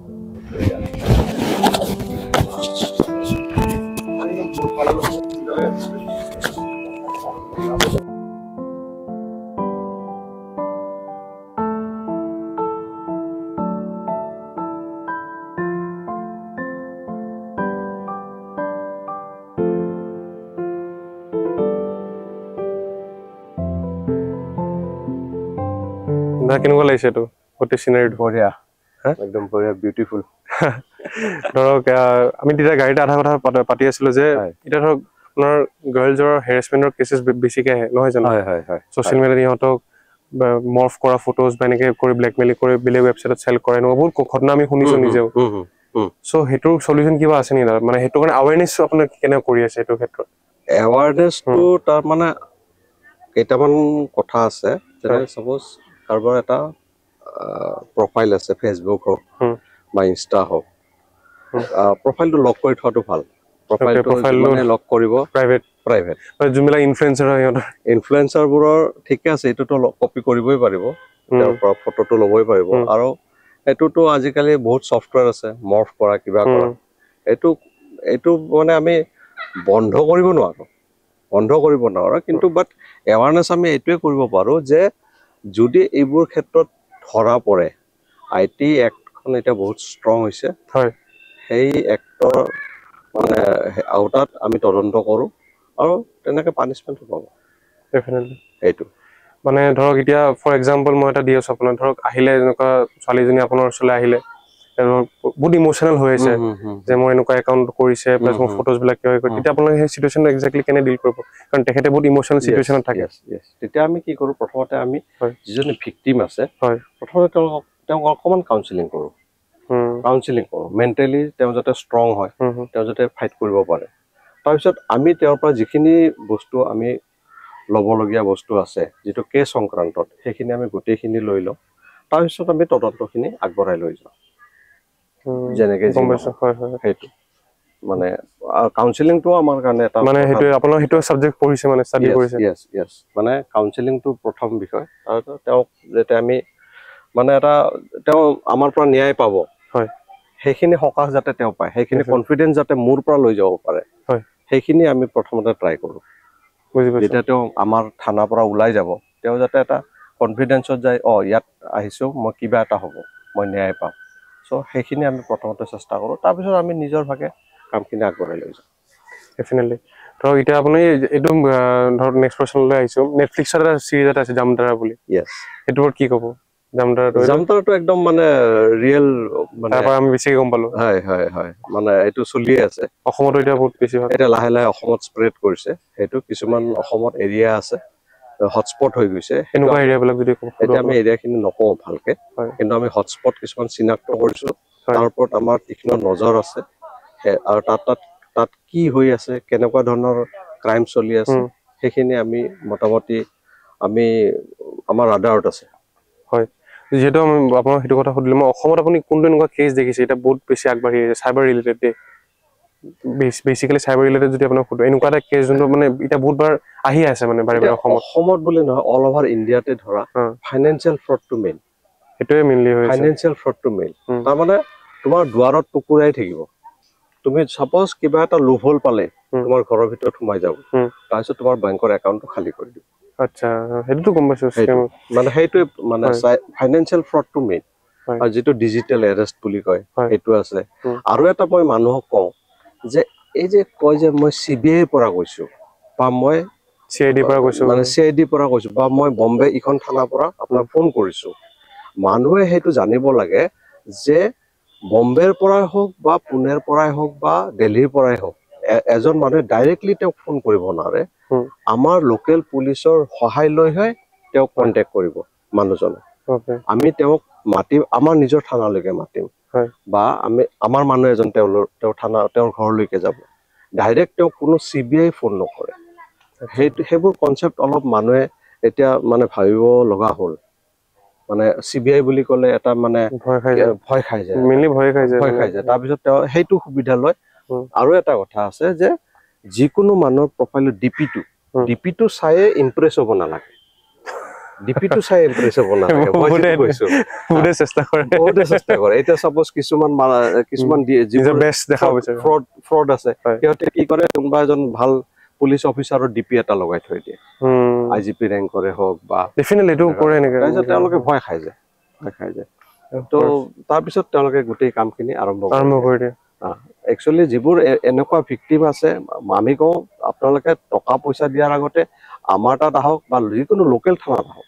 না কেনেকুৱা লাগিছে এইটো গোটেই চিনাৰীটো বঢ়িয়া একদম বঢ়িয়া বিউটিফুল ধৰক আমি তেতিয়া গাড়ীতে আধা কথা পাতি আছিলো যে এতিয়া ধৰক আপোনাৰ গাৰ্লছৰ হেৰাছমেণ্টৰ কেছেছ বেছিকে আহে নহয় জানো ছ'চিয়েল মিডিয়াত ইহঁতক মৰ্ফ কৰা ফটোজ বা এনেকে কৰি ব্লেকমেইল কৰি বেলেগ ৱেবছাইটত চেল কৰে এনেকুৱা বহুত ঘটনা আমি শুনিছো নিজেও চ' সেইটোৰ চলিউশ্যন কিবা আছে নেকি মানে সেইটো কাৰণে আৱেৰনেছ আপোনাৰ কেনেকৈ কৰি আছে এইটো ক্ষেত্ৰত এৱাৰনেছটো তাৰ মানে কেইটামান কথা আছে যেনে চাপ'জ কাৰোবাৰ এটা প্ৰফাইল আছে ফেচবুক হওক বা ইনষ্টা হওক প্ৰফাইলটো লক কৰি থোৱাটো ভাল প্ৰফাইলটো লক কৰিব প্ৰাইভেট যোনবিলাক ইনফ্লুৱেঞ্চাৰ হয় সিহঁতৰ ইনফ্লুৱেঞ্চাৰবোৰৰ ঠিকে আছে এইটোতো কপি কৰিবই পাৰিব তাৰ পৰা ফটোটো ল'বই পাৰিব আৰু এইটোতো আজিকালি বহুত ছফ্টৱেৰ আছে মৰ্ফ কৰা কিবা কৰা এইটো মানে আমি বন্ধ কৰিব নোৱাৰো কিন্তু বাট এৱাৰনেছ আমি এইটোৱে কৰিব পাৰো যে যদি এইবোৰ ক্ষেত্ৰত ধৰা পৰে IT এক্টখন এতিয়া বহুত ষ্ট্ৰং হৈছে সেই এক্টৰ মানে আওতাত আমি তদন্ত কৰো আৰু তেনেকে পানিশমেন্ট পাব ডেফিনেটলি এইটো মানে ধৰক এতিয়া ফৰ এক্সাম্পল মই এটা দি আছো আপোনাৰ ধৰক আহিলে এনেকুৱা ছোৱালীজনী আপোনাৰ ওচৰলৈ আহিলে বহুত ইমোচনেল হৈ আছে যে মই এনেকুৱা একাউণ্ট কৰিছে প্লাছ মোৰ ফটোজবিলাক কিয় কৰে তেতিয়া আপোনালোকে সেই চিটুৱেশ্যনটো এক্সেক্টলি কেনে ডিল কৰিব কাৰণ তেখেতে বহুত ইমোচনেল চিটুৱেশ্যনত থাকে তেতিয়া আমি কি কৰোঁ প্ৰথমতে আমি যিজনী ভিক্টিম আছে প্ৰথমতে তেওঁক অকণমান কাউন্সেলিং কৰোঁ মেণ্টেলি তেওঁ যাতে ষ্ট্ৰং হয় তেওঁ যাতে ফাইট কৰিব পাৰে তাৰপিছত আমি তেওঁৰ পৰা যিখিনি বস্তু আমি ল'বলগীয়া বস্তু আছে যিটো কেছ সংক্ৰান্তত সেইখিনি আমি গোটেইখিনি লৈ লওঁ তাৰপিছত আমি তদন্তখিনি আগবঢ়াই লৈ যাওঁ যেনেকে সেইটো মানে কাউন্সেলিংটো আমাৰ কাৰণে এটা মানে সেইটো আপোনাৰ সেইটো সাবজেক্ট পঢ়িছে মানে ষ্টাডি কৰিছে ইয়েছ মানে কাউন্সেলিংটো প্ৰথম বিষয় আৰু তেওঁক যাতে আমি মানে এটা তেওঁ আমাৰ পৰা ন্যায় পাব সেইখিনি সকাহ যাতে তেওঁ পায় সেইখিনি কনফিডেন্স যাতে মোৰ পৰা লৈ যাব পাৰে সেইখিনি আমি প্ৰথমতে ট্ৰাই কৰোঁ যেতিয়া তেওঁ আমাৰ থানাৰ পৰা ওলাই যাব তেওঁ যাতে এটা কনফিডেন্সত যায় ইয়াত আহিছোঁ মই কিবা এটা হ'ব মই ন্যায় পাম চ' সেইখিনি আমি প্ৰথমতে চেষ্টা কৰোঁ তাৰপিছত আমি নিজৰ ভাগে কামখিনি আগবঢ়াই লৈ যাওঁ ডেফিনেটলি ধৰক এতিয়া আপুনি এইটো ধৰক নেক্সট প্ৰশ্নলৈ আহিছোঁ নেটফ্লিক্সৰ এটা চিৰিজ এটা আছে জামতাৰা বুলি সেইটোৰ ওপৰত কি ক'ব জামতাৰাটো একদম মানে ৰিয়েল মানে তাৰ পৰা আমি বেছিকে গম পালোঁ হয় মানে এইটো চলিয়ে আছে অসমতো এতিয়া বহুত বেছি হয় এতিয়া লাহে লাহে অসমত স্প্ৰেড কৰিছে সেইটো কিছুমান অসমত এৰিয়া আছে হটস্পট হৈ গৈছে এনেকুৱা এৰিয়াবিলাক যদি এতিয়া আমি এৰিয়াখিনি নকওঁ ভালকে কিন্তু আমি হটস্পট কিছুমান চিনাক্ত কৰিছোঁ তাৰ ওপৰত আমাৰ তীক্ষ্ণ নজৰ আছে আৰু তাত কি হৈ আছে কেনেকুৱা ধৰণৰ ক্ৰাইম চলি আছে সেইখিনি আমি মোটামুটি আমি আমাৰ ৰাডাৰত আছে যিহেতু আপোনাক সেইটো কথা সুধিলোঁ মই অসমত আপুনি কোনটো এনেকুৱা কেছ দেখিছে এতিয়া বহুত বেছি আগবাঢ়ি আহিছে cyber related basically cyber related যদি আপোনাক সুধো এনেকুৱা এটা কেছ যোনটো মানে এতিয়া বহুতবাৰ আহি আছে মানে বাৰে বাৰে অসমত বুলি নহয় অল অভাৰ ইণ্ডিয়াতে ধৰা ফাইনেন্সিয়েল ফ্ৰডটো মেইন সেইটোৱে মেইনলি হৈছে ফাইনেন্সিয়েল ফ্ৰডটো মেইন তাৰমানে তোমাৰ দুৱাৰত টুকুৰাই থাকিব তুমি সাপোজ কিবা এটা লোভল পালে তোমাৰ ঘৰৰ ভিতৰত সোমাই যাব তাৰপিছত তোমাৰ বেংকৰ একাউণ্টটো খালী কৰি দিব আচ্ছা সেইটোতো গম পাইছোঁ মানে সেইটোৱে মানে ফাইনেন্সিয়েল ফ্ৰডটো মেইন আৰু যিটো ডিজিটেল এৰেষ্ট বুলি কয় সেইটো আছে আৰু এটা মই মানুহক কওঁ যে এই যে কয় যে মই CBI পৰা কৈছো বা মই CID পৰা কৈছো মানে CID পৰা কৈছো বা মই বম্বে ইখন থানাৰ পৰা আপোনাক ফোন কৰিছো মানুহে সেইটো জানিব লাগে যে বম্বেৰ পৰাই হওক বা পুনেৰ পৰাই হওক বা দিল্লীৰ পৰাই হওক এজন মানুহে ডাইৰেক্টলি তেওঁক ফোন কৰিব নোৱাৰে আমাৰ লোকেল পুলিচৰ সহায় লৈহে তেওঁক কন্টেক্ট কৰিব মানুহজনে আমি তেওঁক মাতিম আমাৰ নিজৰ থানালৈকে মাতিম বা আমি আমাৰ মানুহ এজন তেওঁৰ থানা তেওঁৰ ঘৰলৈকে যাব ডাইৰেক্ট তেওঁ কোনো CBI ফোন নকৰে সেইবোৰ কনসেপ্ট অলপ মানুহে এতিয়া মানে ভাবিব লগা হ'ল মানে CBI বুলি ক'লে এটা মানে ভয় খাই যায় মেইনলি ভয় খাই যায় তাৰপিছত তেওঁ সেইটো সুবিধা লয় আৰু এটা কথা আছে যে যিকোনো মানুহৰ প্ৰফাইলৰ ডিপিটো চাই ইমপ্ৰেছ হ'ব নালাগে ডিপিটো চাই ইমপ্ৰেছ হ'ব নালাগে মই কৈছো বহুতে চেষ্টা কৰে এতিয়া সাপোজ কিছুমান যিবোৰ বেষ্ট দেখাব বিচাৰে ফ্ৰড আছে সিহঁতে কি কৰে কোনোবা এজন ভাল পুলিচ অফিচাৰৰ ডিপি এটা লগাই থৈ দিয়ে IGP ৰেংকৰে হওক বা ডেফিনেটলি এটো কৰে নেকি তেওঁলোকে ভয় খাই যায় তো তাৰপিছত তেওঁলোকে গোটেই কামখিনি আৰম্ভ কৰি দিয়ে একচুয়ালি যিবোৰ এনেকুৱা ভিকটিম আছে আমি কওঁ আপোনালোকে টকা পইচা দিয়াৰ আগতে আমাৰ তাত আহক বা যিকোনো লোকেল থানাত আহক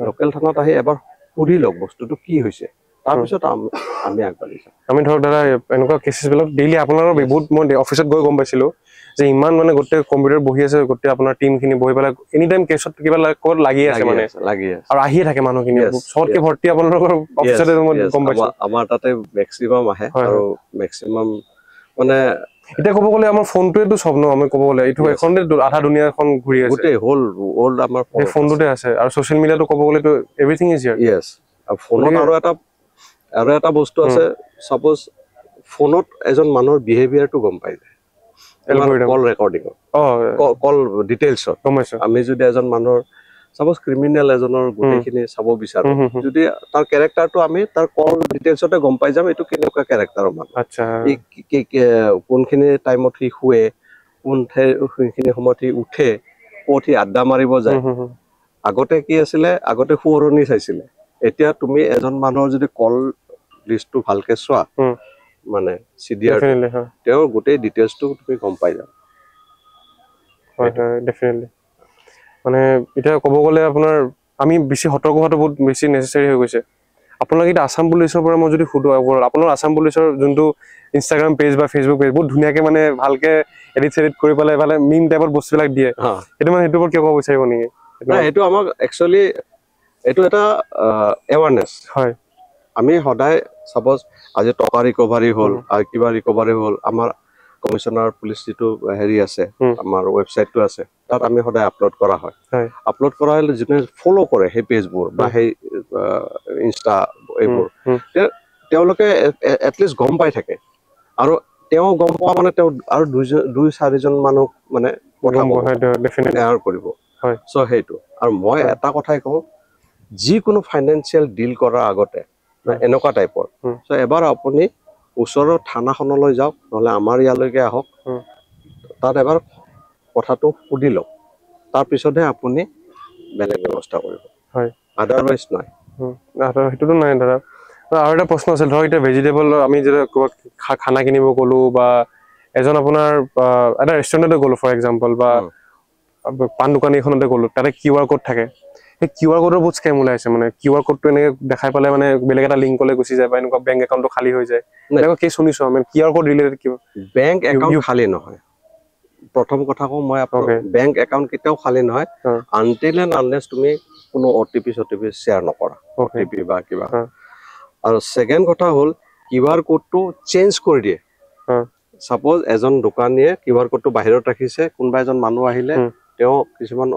লোকেল থানাত আহি এবাৰ সুধি লওক বস্তুটো কি হৈছে তাৰপিছত আমি আগবাঢ়ি যাম আমি ধৰক দাদা এনেকুৱা কেছেছ বিলাক ডেইলি আপোনালোকৰ বহুত মই অফিচত গৈ গম পাইছিলো যে ইমান মানে গোটেই কম্পিউটাৰ বহি আছে গোটেই আপোনাৰ টিমখিনি বহি পেলাই এনি টাইম কেছত কিবা ক'ত লাগি আছে মানে আৰু আহিয়ে থাকে মানুহখিনি চবতকে ভৰ্তি আপোনালোকৰ অফিচতে মই গম পাইছো আমাৰ তাতে মেক্সিমাম আহে আৰু মেক্সিমাম মানে এটা ক'ব গ'লে আমাৰ ফোনটোৱেটো সব ন আমি ক'ব গ'লে এইটো এখনতে আধা দুনিয়াখন ঘূৰি আছে গোটেই হোল আমাৰ ফোনটোতে আছে আৰু সোশ্যাল মিডিয়াটো ক'ব গ'লে তো এভৰিথিং ইজ হিয়াৰ ইয়েস আৰু ফোনত আৰু এটা বস্তু আছে সাপোজ ফোনত এজন মানুহৰ বিহেভিয়াৰটো গম পাই যায় কল ৰেকৰ্ডিং কল ডিটেইলছ আমি যদি এজন মানুহৰ সাপোজ ক্ৰিমিনেল এজনৰ গোটেইখিনি চাব বিচাৰো যদি তাৰ ক্যাৰেক্টাৰটো আমি তাৰ কল ডিটেইলছতে গম পাই যাম এটো কেনেকুৱা ক্যাৰেক্টাৰৰ মানুহ আচ্ছা কোনখিনি টাইমত সি শুৱে কোনখিনি সময়ত সি উঠে ক'ত আড্ডা মাৰিব যায় আগতে কি আছিলে আগতে শুৱৰণি চাইছিলে এতিয়া তুমি এজন মানুহৰ যদি কল লিষ্টটো ভালকে চোৱা মানে সিডিআৰ তেওঁৰ গোটেই ডিটেইলছটো তুমি গম পাই যাবা হয় ডেফিনেটলি মানে এটা ক'ব গ'লে আপোনাৰ আমি বেছি সতৰ্ক হোৱাটো বহুত বেছি নেসেসাৰি হৈ গৈছে আপোনালোকে এটা আসাম পুলিচৰ পৰা মই যদি ফুটো আপোনাৰ আসাম পুলিচৰ যোনটো ইনষ্টাগ্ৰাম পেজ বা ফেসবুক পেজ বহুত ধুনীয়াকে মানে ভালকে এডিট কৰি পেলাই মানে মিম টাইপৰ বস্তুবিলাক দিয়ে এটা মানে সেইটো কি ক'ব বিচাৰিব নেকি না এটো আমাক একচুয়ালি এটো এটা এৱাৰনেস হয় আমি সদায় সাপোজ আজি টকা ৰিকভাৰি হল আৰু কিবা ৰিকভাৰি হল আমাৰ কমিশনাৰ পুলিচ যেটো হেৰি আছে আমাৰ ওয়েবসাইটটো আছে তাত আমি সদায় আপলোড কৰা হয় আপলোড কৰা হলে যিনে ফলো কৰে হে পেজবোৰ বা হে ইনষ্টা এইবোৰ তেওঁলোকে এটলিষ্ট গম পাই থাকে আৰু তেওঁ গম পোৱা মানে তেওঁ আৰু দুই চাৰিজন মানুহ মানে পঠাব ডেফিনেটলি এয়াৰ কৰিব হয় সো হেতু আৰু মই এটা কথাই কওঁ যিকোনো ফাইনান্সিয়াল ডিল কৰাৰ আগতে এনেকুৱা টাইপৰ সো এবাৰ আপুনি ওচৰৰ থানাখনলৈ যাওক নহলে আমাৰ ইয়ালৈকে আহক তাত এবাৰ কথাটো সুধি লওক তাৰ পিছতহে আপুনি বেলেগ ব্যৱস্থা কৰিব হয় আদাৰৱাইজ নাই হেতুটো নাই দাদা আৰু এটা প্ৰশ্ন আছিল ধৰক এটা ভেজিটেবল আমি যেটা খানা কিনিব গলো বা এজন আপোনাৰ এটা ৰেষ্টুৰেণ্টতে গলো ফৰ এক্সাম্পল বা পান দোকানী এখনতে গলো তাতে কিউআৰ কোড থাকে এই কিউআৰ কোডৰ বহুত স্কেম ওলাইছে মানে কিউআৰ কোডটো এনেকে দেখাই পালে মানে বেলেগ এটা লিংকলৈ গুচি যায় বা এনেকুৱা বেংক একাউণ্টটো খালী হৈ যায় এনেকুৱা কেছ শুনিছো আমি কিউআৰ কোড ৰিলেটেড কি বেংক একাউণ্ট খালী নহয় প্ৰথম কথা কওঁ মই আপোনাক বেংক একাউণ্ট কেতিয়াও খালী নহয় আনটিল এণ্ড আনলেছ তুমি কোনো OTP শ্বেয়াৰ নকৰা OTP বা কিবা আৰু সেকেন্ড কথা হল কিউআৰ কোডটো চেঞ্জ কৰি দিয়ে সাপোজ এজন দোকানীয়ে কিউআৰ কোডটো বাহিৰত ৰাখিছে কোনবা এজন মানুহ আহিলে তেওঁ কিছুমান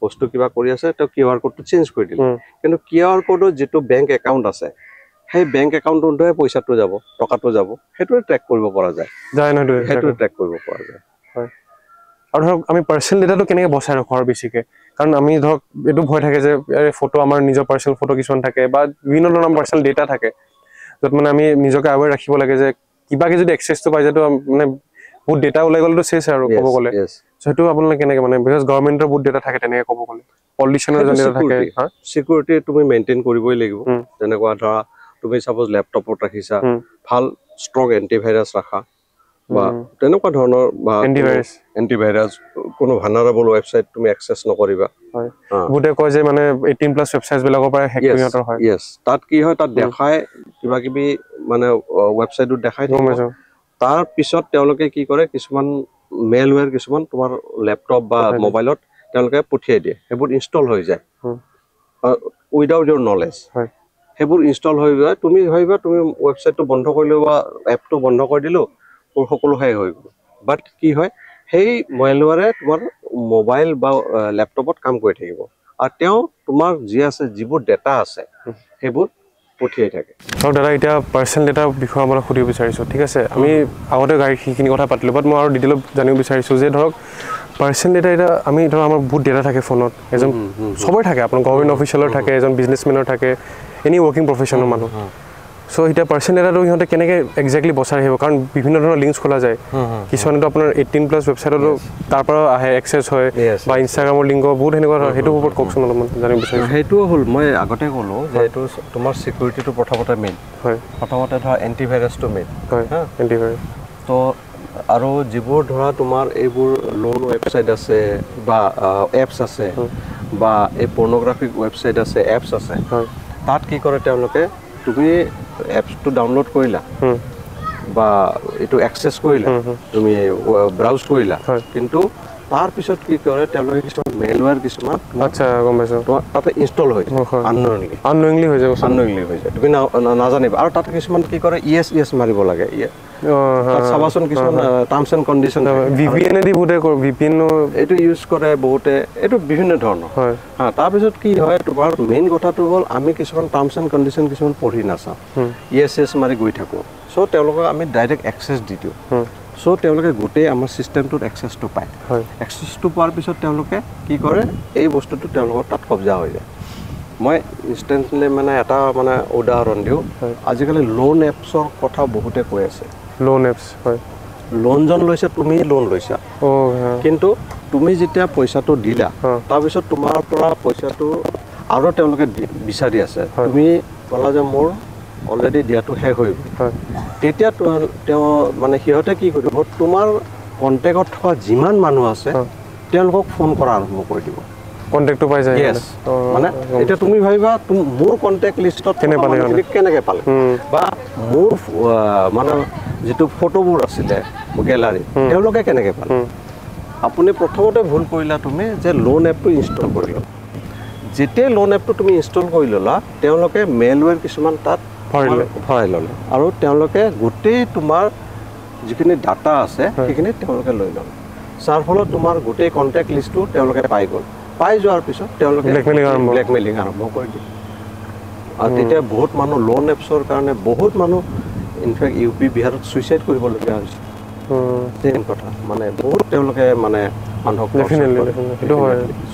বস্তু কিবা কৰি আছে তেওঁ কিউআৰ কোডটো চেঞ্জ কৰি দিলে কিন্তু কিউআৰ কোডৰ যেটো বেংক একাউণ্ট আছে সেই বেংক একাউণ্টটোতে পইচাটো যাব টকাটো যাব হেতুৱে ট্ৰেক কৰিব পৰা যায় হেতুৱে ট্ৰেক কৰিব পৰা যায় হয় আৰু ধৰক আমি পাৰ্সোনাল ডাটাটো কেনেকৈ বচাই ৰাখো আৰু বেছিকে কাৰণ আমি ধৰক এটো ভয় থাকে যে ফটো আমাৰ নিজৰ পাৰ্সোনাল ফটো কিছুমান থাকে বা বিভিন্ন ধৰণৰ পাৰ্সোনাল ডাটা থাকে যত মানে আমি নিজকে আৱেৰ ৰাখিব লাগে যে কিবাকে যদি এক্সেছটো পাই যায়তো মানে বহুত ডাটা ওলাই গ'লেতো শেষ আৰু ক'ব গ'লে সেটো আপোনালোকে কেনেকৈ মানে বিকজ গভৰ্নমেন্টৰ বহুত ডাটা থাকে তেনেকৈ ক'ব গ'লে পলিটিশিয়ানৰ ডাটা থাকে সিকিউৰিটি তুমি মেইনটেইন কৰিবই লাগিব তেনেকুৱা ধৰা তুমি সাপোজ ল্যাপটপত ৰাখিছা ভাল ষ্ট্ৰং এন্টিভাইৰাছ ৰাখা বা তেনেকুৱা ধৰণৰ বা এণ্টিভাইৰাছ কোনো ভানাৰেবল ৱেবছাইট তুমি এক্সেছ নকৰিবা হয় বহুতে কয় যে মানে 18+ ৱেবছাইট বিলাকৰ পৰা হেক কৰিহঁতৰ হয় ইয়েছ তাত কি হয় তাত দেখায় কিবা কিবি মানে ৱেবছাইটত দেখাই তাৰ পিছত তেওঁলোকে কি কৰে কিছুমান মেলৱেৰ কিছুমান তোমাৰ লেপটপ বা মোবাইলত তেওঁলোকে পঠিয়াই দিয়ে সেইবোৰ ইনষ্টল হৈ যায় উইদাউট ইউৰ নলেজ সেইবোৰ ইনষ্টল হৈ যায় তুমি ভাবিবা তুমি ৱেবছাইটটো বন্ধ কৰিলো বা এপটো বন্ধ কৰি দিলো মোৰ সকলো শেষ হৈ গ'ল বাট কি হয় সেই মেলৱেৰে তোমাৰ মোবাইল বা লেপটপত কাম কৰি থাকিব আৰু তেওঁ তোমাৰ যি আছে যিবোৰ ডেটা আছে সেইবোৰ পঠিয়াই থাকে আৰু দাদা এতিয়া পাৰ্চনেল ডেটাৰ বিষয়ে মই সুধিব বিচাৰিছোঁ ঠিক আছে আমি আগতে সেইখিনি কথা পাতিলোঁ বাট মই আৰু ডিটেইলত জানিব বিচাৰিছোঁ যে ধৰক পাৰ্চনেল ডেটা এতিয়া আমি ধৰক আমাৰ বহুত ডেটা থাকে ফোনত এজন চবৰে থাকে আপোনাৰ গভৰ্ণমেণ্ট অফিচিয়েলৰ থাকে এজন বিজনেছমেনৰ থাকে এনি ৱৰ্কিং প্ৰফেশ্যনৰ মানুহ চ' এতিয়া পাৰ্চনেল ডেটাটো সিহঁতে কেনেকৈ এক্সেক্টলি বচাই ৰাখিব কাৰণ বিভিন্ন ধৰণৰ লিংকছ খোলা যায় কিছুমানেতো আপোনাৰ 18+ ৱেবছাইটতো তাৰ পৰা আহে এক্সেছ হয় বা ইনষ্টাগ্ৰামৰ লিংক বহুত সেনেকুৱা হয় সেইটোৰ ওপৰত কওকচোন অলপমান জানিব বিচাৰিছোঁ সেইটোও হ'ল মই আগতে ক'লোঁ যে এইটো তোমাৰ ছিকিউৰিটিটো প্ৰথমতে মেইন হয় প্ৰথমতে ধৰা এণ্টিভাইৰাছটো মেইন হয় এণ্টিভাইৰাছ তো আৰু যিবোৰ ধৰা তোমাৰ এইবোৰ লোন ৱেবছাইট আছে বা এপছ আছে বা এই পৰ্নোগ্ৰাফিক ৱেবছাইট আছে এপছ আছে তাত কি কৰে তেওঁলোকে তুমি এপছটো ডাউনলোড কৰিলা বা এইটো এক্সেছ কৰিলা তুমি ব্ৰাউজ কৰিলা কিন্তু তাৰপিছত কি কৰে তেওঁলোকে কিছুমান মেলৱেৰ কিছুমান আচ্ছা গম পাইছোঁ তাতে ইনষ্টল হৈ যায় আননয়িংলি হৈ যায় তুমি নাজানিবা আৰু তাতে কিছুমান কি কৰে ইয়েছ মাৰিব লাগে তাত চাবাচোন কিছুমান টাৰ্মছ এণ্ড কণ্ডিশ্যন VPN-এদি বহুতে VPN এইটো ইউজ কৰে বহুতে এইটো বিভিন্ন ধৰণৰ তাৰপিছত কি হয় তোমাৰ মেইন কথাটো হ'ল আমি কিছুমান টাৰ্মছ এণ্ড কণ্ডিশ্যন কিছুমান পঢ়ি নাচাওঁ ইয়েছ মাৰি গৈ থাকোঁ চ' তেওঁলোকক আমি ডাইৰেক্ট এক্সেছ দি দিওঁ চ' তেওঁলোকে গোটেই আমাৰ ছিষ্টেমটোত এক্সেছটো পায় এক্সেছটো পোৱাৰ পিছত তেওঁলোকে কি কৰে এই বস্তুটো তেওঁলোকৰ তাত কব্জা হৈ যায় মই ইনষ্টেণ্টলি মানে এটা মানে উদাহৰণ দিওঁ আজিকালি লোন এপছৰ কথা বহুতে কৈ আছে লোন এপছ হয় লোনজন লৈছে তুমি লোন লৈছা কিন্তু তুমি যেতিয়া পইচাটো দিলা তাৰপিছত তোমাৰ পৰা পইচাটো আৰু তেওঁলোকে বিচাৰি আছে তুমি ক'লা যে মোৰ অলৰেডি দিয়াটো শেষ হৈ গ'ল তেতিয়া তেওঁ মানে সিহঁতে কি কৰিব তোমাৰ কণ্টেক্টত থকা যিমান মানুহ আছে তেওঁলোকক ফোন কৰা আৰম্ভ কৰি দিব কণ্টেক্টটো পাই যায় মানে এতিয়া তুমি ভাবিবা মোৰ কণ্টেক্ট লিষ্টত কেনেকৈ পালে বা মোৰ মানে যিটো ফটোবোৰ আছিলে গেলাৰী তেওঁলোকে কেনেকৈ পালে আপুনি প্ৰথমতে ভুল কৰিলা তুমি যে লোন এপটো ইনষ্টল কৰি ল'লা যেতিয়াই লোন এপটো তুমি ইনষ্টল কৰি ল'লা তেওঁলোকে মেলৱেৰ কিছুমান তাত ভৰাই ল'লে আৰু তেওঁলোকে গোটেই তোমাৰ যিখিনি ডাটা আছে সেইখিনি তেওঁলোকে লৈ ল'লে যাৰ ফলত তোমাৰ গোটেই কণ্টেক্ট লিষ্টটো তেওঁলোকে পাই গ'ল পাই যোৱাৰ পিছত তেওঁলোকে ব্লেকমেইলিং আৰম্ভ কৰি দিয়ে আৰু তেতিয়া বহুত মানুহ লোন এপছৰ কাৰণে বহুত মানুহ ইনফেক্ট UP বিহাৰত ছুইচাইড কৰিবলগীয়া হৈছে চেম কথা মানে বহুত তেওঁলোকে মানে মানুহক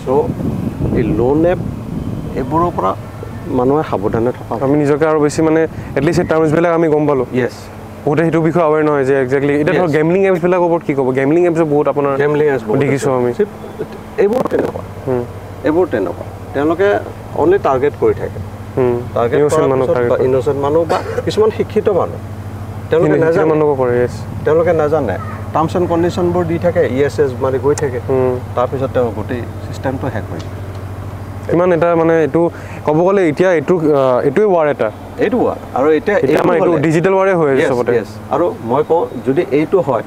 চ' এই লোন এপ এইবোৰৰ পৰা মানুহে সাৱধানে থকা আমি নিজকে আৰু বেছি মানে এটলিষ্ট এই টাৰ্মছবিলাক আমি গম পালোঁ বহুতে সেইটো বিষয়ে আৱেৰ নহয় যে এক্সেক্টলি এতিয়া ধৰক গেমলিং এপছবিলাকৰ ওপৰত কি ক'ব গেমলিং এপছো বহুত আপোনাৰ দেখিছোঁ আমি এইবোৰ তেনেকুৱা তেওঁলোকে অনলি টাৰ্গেট কৰি থাকে ইন'চেণ্ট মানুহ বা কিছুমান শিক্ষিত মানুহ তেওঁলোকে নাজানে টাৰ্মছ এণ্ড কণ্ডিশ্যনবোৰ দি থাকে ইয়েছ মাৰি গৈ থাকে তাৰপিছত তেওঁ গোটেই ছিষ্টেমটো শেষ হৈ যায় কিমান এটা মানে এইটো ক'ব গ'লে এতিয়া এইটোৱে ৱাৰ এইটো ৱাৰ আৰু এতিয়া আমাৰ এইটো ডিজিটেল ৱাৰে হৈ আছে চবতে আৰু মই কওঁ যদি এইটো হয়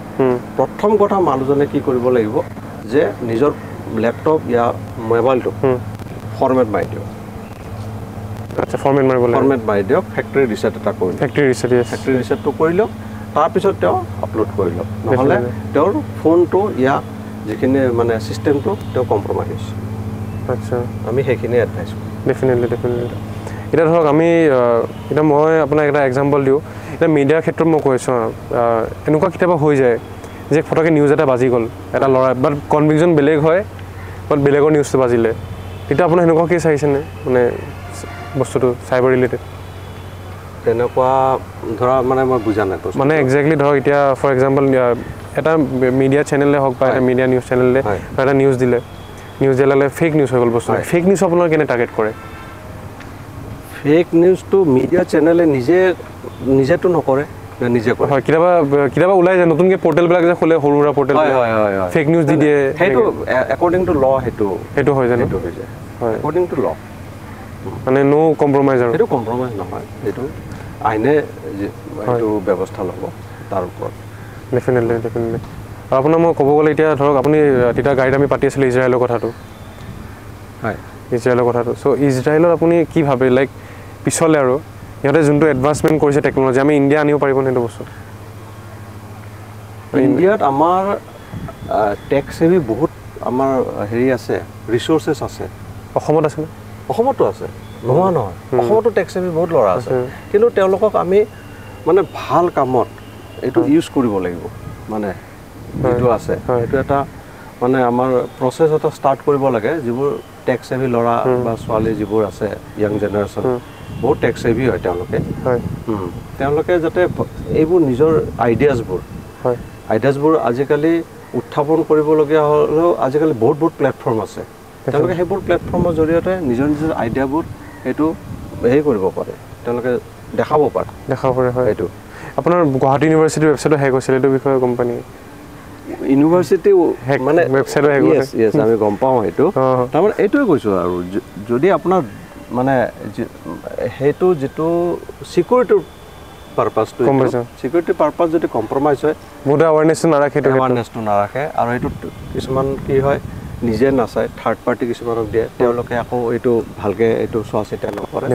প্ৰথম কথা মানুহজনে কি কৰিব লাগিব যে নিজৰ লেপটপ ইয়া মোবাইলটো ফৰ্মেট মাৰি দিয়ক ফৰ্মেট মাৰি দিয়ক ফেক্টৰী ৰিছেট এটা কৰি ফেক্টৰী ৰিছেটটো কৰি লওক তাৰপিছত তেওঁ আপলোড কৰি লওক নহ'লে তেওঁৰ ফোনটো ইয়া যিখিনি মানে ছিষ্টেমটো তেওঁ কম্প্ৰমাইজ হৈছে আচ্ছা আমি সেইখিনি এডভাইচ কৰোঁ ডেফিনেটলি এতিয়া ধৰক আমি এতিয়া মই আপোনাক এটা এক্সাম্পল দিওঁ এতিয়া মিডিয়াৰ ক্ষেত্ৰত মই কৈছোঁ এনেকুৱা কেতিয়াবা হৈ যায় যে ফটকৈ নিউজ এটা বাজি গ'ল এটা ল'ৰা বাট কনভিকশ্যন বেলেগ হয় বাট বেলেগৰ নিউজটো বাজিলে তেতিয়া আপোনাৰ সেনেকুৱা কেছ আহিছেনে মানে বস্তুটো চাইবাৰ ৰিলেটেড তেনেকুৱা ধৰা মানে মই বুজা নাই মানে এক্সেক্টলি ধৰক এতিয়া ফৰ এক্সাম্পল এটা মিডিয়া চেনেলে হওক বা এটা মিডিয়া নিউজ চেনেলে এটা নিউজ দিলে ফেক নিউজ হৈ গ'ল বস্তু ফেক নিউজ আপোনাৰ কেনে টাৰ্গেট কৰে ফেক নিউজটো মিডিয়া চেনেলে নিজেতো নকৰে নে নিজে কৰে হয় কিতাবা ওলাই যায় নতুনকে পৰ্টেলবিলাক যে খোলে সৰু সৰু পৰ্টেল হয় ফেক নিউজ দি দিয়ে সেইটো একৰ্ডিং টু ল সেইটো হৈ যায় সেইটো হৈ যায় হয় একৰ্ডিং টু ল মানে নো কম্প্ৰমাইজ আৰু সেইটো কম্প্ৰমাইজ নহয় সেইটো আইনে এইটো ব্যৱস্থা ল'ব তাৰ ওপৰত ডেফিনেটলি আৰু আপোনাৰ মই ক'ব গ'লে এতিয়া ধৰক আপুনি তেতিয়া গাড়ীত আমি পাতি আছিলোঁ ইজৰাইলৰ কথাটো হয় ইজৰাইলৰ কথাটো চ' ইজৰাইলত আপুনি কি ভাবে লাইক পিছলৈ আৰু সিহঁতে যোনটো এডভান্সমেণ্ট কৰিছে টেকন'লজি আমি ইণ্ডিয়া আনিব পাৰিব সেইটো বস্তু ইণ্ডিয়াত আমাৰ টেক্স হেভি বহুত আমাৰ হেৰি আছে ৰিচোৰ্চেছ আছে অসমত আছেনে অসমতো আছে নোহোৱা নহয় অসমতো টেক্স হেভি বহুত ল'ৰা আছে কিন্তু তেওঁলোকক আমি মানে ভাল কামত এইটো ইউজ কৰিব লাগিব মানে এইটো আছে এইটো এটা মানে আমাৰ প্ৰচেছ এটা ষ্টাৰ্ট কৰিব লাগে যিবোৰ টেক্স হেভি ল'ৰা বা ছোৱালী যিবোৰ আছে য়াং জেনেৰেশ্যন বহুত টেক্স হেভি হয় তেওঁলোকে যাতে এইবোৰ নিজৰ আইডিয়াছবোৰ আজিকালি উত্থাপন কৰিবলগীয়া হ'লেও আজিকালি বহুত প্লেটফৰ্ম আছে তেওঁলোকে সেইবোৰ প্লেটফৰ্মৰ জৰিয়তে নিজৰ আইডিয়াবোৰ সেইটো হেৰি কৰিব পাৰে তেওঁলোকে দেখাব পাৰে হয় এইটো আপোনাৰ গুৱাহাটী ইউনিভাৰ্চিটিৰ ৱেবছাইটত হেক হৈছিল এইটো বিষয়ে কোম্পানী ইউনিভাৰ্চিটি মানে ৱেবছাইটত হেক হৈছে ইয়েছ আমি গম পাওঁ সেইটো তাৰমানে এইটোৱে কৈছোঁ আৰু যদি আপোনাৰ মানে সেইটো যিটো চিকিউৰিটিৰ পাৰপাছটো চিকিউৰিটি পাৰপাছ যদি কম্প্ৰমাইজ হয় বহুতে এৱাৰনেছটো নাৰাখে আৰু এইটো কিছুমান কি হয় নিজে নাচায় থাৰ্ড পাৰ্টি কিছুমানক দিয়ে তেওঁলোকে আকৌ এইটো ভালকৈ এইটো চোৱা চিতা নকৰে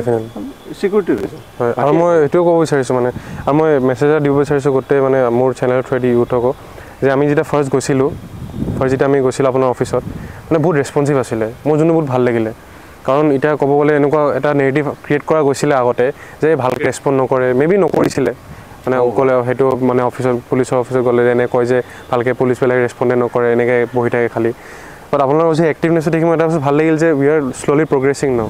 চিকিউৰিটি ৰিজন হয় আৰু মই এইটোও ক'ব বিচাৰিছোঁ মানে আৰু মই মেছেজ এটা দিব বিচাৰিছোঁ গোটেই মানে মোৰ চেনেলৰ থ্ৰুৱেদি ইউথকো যে আমি যেতিয়া ফাৰ্ষ্ট যেতিয়া আমি গৈছিলোঁ আপোনাৰ অফিচত মানে বহুত ৰেছপঞ্চিভ আছিলে মোৰ যোনটো বহুত ভাল লাগিলে কাৰণ এতিয়া ক'ব গ'লে এনেকুৱা এটা নেৰেটিভ ক্ৰিয়েট কৰা গৈছিলে আগতে যে ভালকৈ ৰেছপণ্ড নকৰে মেবি নকৰিছিলে মানে ক'লে সেইটো মানে পুলিচৰ অফিচত গ'লে এনে কয় যে ভালকৈ পুলিচবিলাকে ৰেছপণ্ডে নকৰে এনেকৈ বহি থাকে খালি বাট আপোনাৰ যে এক্টিভনেছটো দেখি মই এটা বস্তু ভাল লাগিল যে উই আৰ শ্ল'লি প্ৰগ্ৰেছিং ন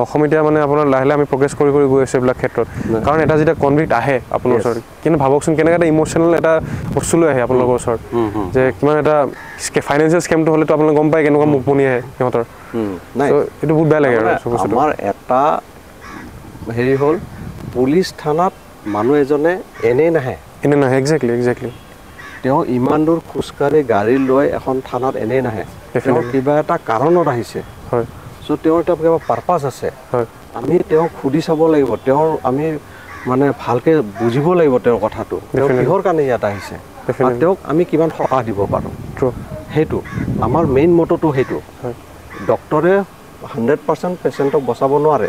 অসম এতিয়া মানে আপোনাৰ লাহে লাহে আমি প্ৰগ্ৰেছ কৰি গৈ আছোঁ এইবিলাক ক্ষেত্ৰত কাৰণ এটা যেতিয়া কনভিক্ট আহে আপোনাৰ ওচৰত কিন্তু ভাবকচোন কেনেকৈ এটা ইম'চনেল এটা বস্তু লৈ আহে আপোনালোকৰ ওচৰত যে কিমান এটা ফাইনেন্সিয়েল স্কেমটো হ'লেতো আপোনালোকে গম পায় কেনেকুৱা মুখমনি আহে সিহঁতৰ এইটো বহুত বেয়া লাগে আৰু আমাৰ এটা হেৰি হ'ল পুলিচ থানাত মানুহ এজনে এনেই নাহে একজেক্টলি তেওঁ ইমান দূৰ খোজকাঢ়ি গাড়ী লৈ এখন থানাত এনেই নাহে তেওঁ কিবা এটা কাৰণত আহিছে হয় চ' তেওঁৰ এটা কিবা পাৰপাছ আছে হয় আমি তেওঁক সুধি চাব লাগিব তেওঁৰ আমি মানে ভালকৈ বুজিব লাগিব তেওঁৰ কথাটো তেওঁ কিহৰ কাৰণে ইয়াত আহিছে আৰু তেওঁক আমি কিমান সকাহ দিব পাৰোঁ সেইটো আমাৰ মেইন মটটো সেইটো ডক্টৰে 100% পেচেণ্টক বচাব নোৱাৰে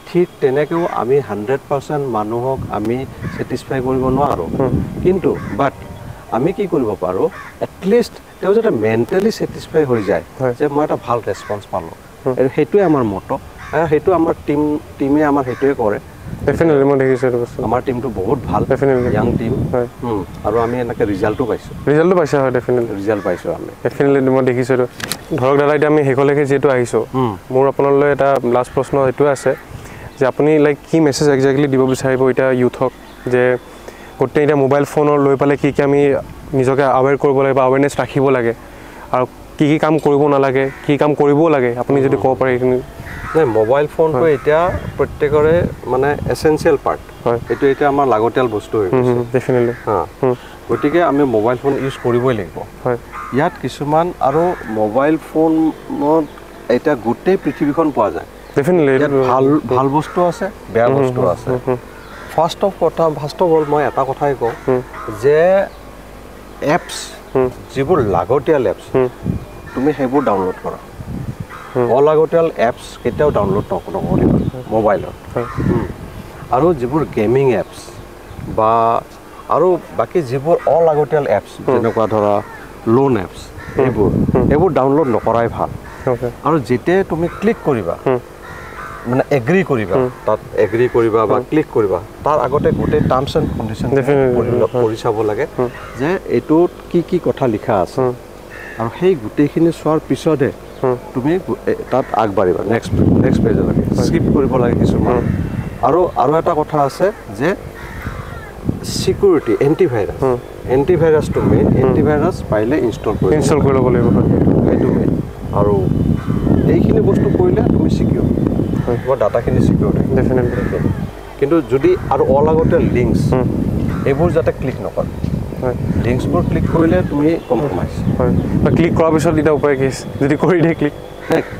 ঠিক তেনেকৈও আমি 100% মানুহক আমি ছেটিছফাই কৰিব নোৱাৰোঁ কিন্তু বাট আমি কি কৰিব পাৰোঁ এটলিষ্ট তেওঁ যাতে মেণ্টেলি ছেটিছফাই হৈ যায় যে মই এটা ভাল ৰেছপঞ্চ পালোঁ সেইটোৱে আমাৰ মটো সেইটো আমাৰ টিমে আমাৰ সেইটোৱে কৰে ডেফিনেটলি মই দেখিছোঁ এইটো বস্তু আমাৰ টিমটো বহুত ভাল য়াং টিম হয় আৰু আমি এনেকৈ ৰিজাল্টো পাইছোঁ হয় ৰিজাল্ট পাইছোঁ আমি ডেফিনেটলি মই দেখিছোঁ এইটো ধৰক দাদা এতিয়া আমি শেষলৈকে যিহেতু আহিছোঁ মোৰ আপোনালৈ এটা লাষ্ট প্ৰশ্ন এইটোৱে আছে যে আপুনি লাইক কি মেছেজ একজেক্টলি দিব বিচাৰিব এতিয়া ইউথক যে গোটেই এতিয়া মোবাইল ফোনৰ লৈ পেলাই কি আমি নিজকে আৱেৰ কৰিব লাগে বা আৱেৰনেছ ৰাখিব লাগে আৰু কি কাম কৰিব নালাগে কি কাম কৰিবও লাগে আপুনি যদি ক'ব পাৰে এইখিনি নাই মোবাইল ফোনটো এতিয়া প্ৰত্যেকৰে মানে এচেঞ্চিয়েল পাৰ্ট হয় এইটো এতিয়া আমাৰ লাগতিয়াল বস্তু হৈ গৈছে ডেফিনেটলি গতিকে আমি মোবাইল ফোন ইউজ কৰিবই লাগিব হয় ইয়াত কিছুমান আৰু মোবাইল ফোনত এতিয়া গোটেই পৃথিৱীখন পোৱা যায় ডেফিনেটলি ভাল বস্তু আছে বেয়া বস্তু আছে ফাৰ্ষ্ট অফ অল মই এটা কথাই কওঁ যে এপছ যিবোৰ লাগতিয়াল এপছ তুমি সেইবোৰ ডাউনলোড কৰা অলাগতিয়াল এপছ কেতিয়াও ডাউনলোড নকৰিবা মোবাইলত আৰু যিবোৰ গেমিং এপছ বা আৰু বাকী যিবোৰ অলাগতিয়াল এপছ যেনেকুৱা ধৰা লোন এপছ এইবোৰ ডাউনলোড নকৰাই ভাল আৰু যেতিয়াই তুমি ক্লিক কৰিবা মানে এগ্ৰি কৰিবা বা ক্লিক কৰিবা তাৰ আগতে গোটেই টাৰ্মছ এণ্ড কণ্ডিশ্যন পঢ়ি চাব লাগে যে এইটোত কি কথা লিখা আছে আৰু সেই গোটেইখিনি চোৱাৰ পিছতহে তুমি তাত আগবাঢ়িবা নেক্সট পেজলৈকে স্কিপ কৰিব লাগে কিছুমান আৰু এটা কথা আছে যে চিকিউৰিটি এণ্টিভাইৰাছটো মেইন এণ্টিভাইৰাছ পাৰিলে ইনষ্টল কৰি ল'ব লাগিব সেইটো মেইন আৰু এইখিনি বস্তু কৰিলে তুমি চিকিউৰ তোমাৰ ডাটাখিনি চিকিউৰ থাকে কিন্তু যদি আৰু অলাগতিয়াল লিংকছ এইবোৰ যাতে ক্লিক নকৰে হয় লিংকছবোৰ ক্লিক কৰিলে তুমি কম্প্ৰমাইজ হয় ক্লিক কৰাৰ পিছত এতিয়া উপায় কি আছে যদি কৰি দিয়ে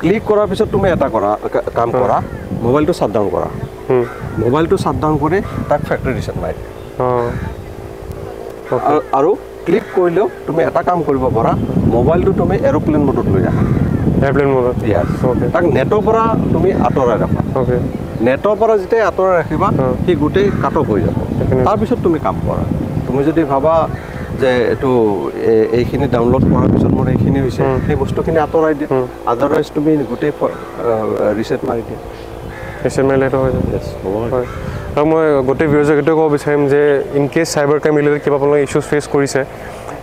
ক্লিক কৰাৰ পিছত তুমি এটা কাম কৰা মোবাইলটো শ্বাট ডাউন কৰা মোবাইলটো শ্বাট ডাউন কৰি তাক ফেক্টৰী ৰিছেট মাৰি দিয়া আৰু ক্লিক কৰিলেও তুমি এটা কাম কৰিব পাৰা মোবাইলটো তুমি এৰোপ্লেন মোডত লৈ আহা এয়াৰপ্লেন মোডত তাক নেটৰ পৰা তুমি আঁতৰাই ৰাখা নেটৰ পৰা যেতিয়া আঁতৰাই ৰাখিবা সি গোটেই কাট অফ হৈ যাব তাৰপিছত তুমি কাম কৰা তুমি যদি ভাবা যে এইটো এইখিনি ডাউনলোড কৰাৰ পিছত মোৰ এইখিনি হৈছে সেই বস্তুখিনি আঁতৰাই দিয়া আদাৰৱাইজ তুমি গোটেই ৰিছেট মাৰি দিয়া ৰিছেট মাৰিলে সেইটো হৈ যায় হয় আৰু মই গোটেই ভিউজক এইটোৱে ক'ব বিচাৰিম যে in case cyber crime related কিবা আপোনালোকে ইছ্যুজ ফেচ কৰিছে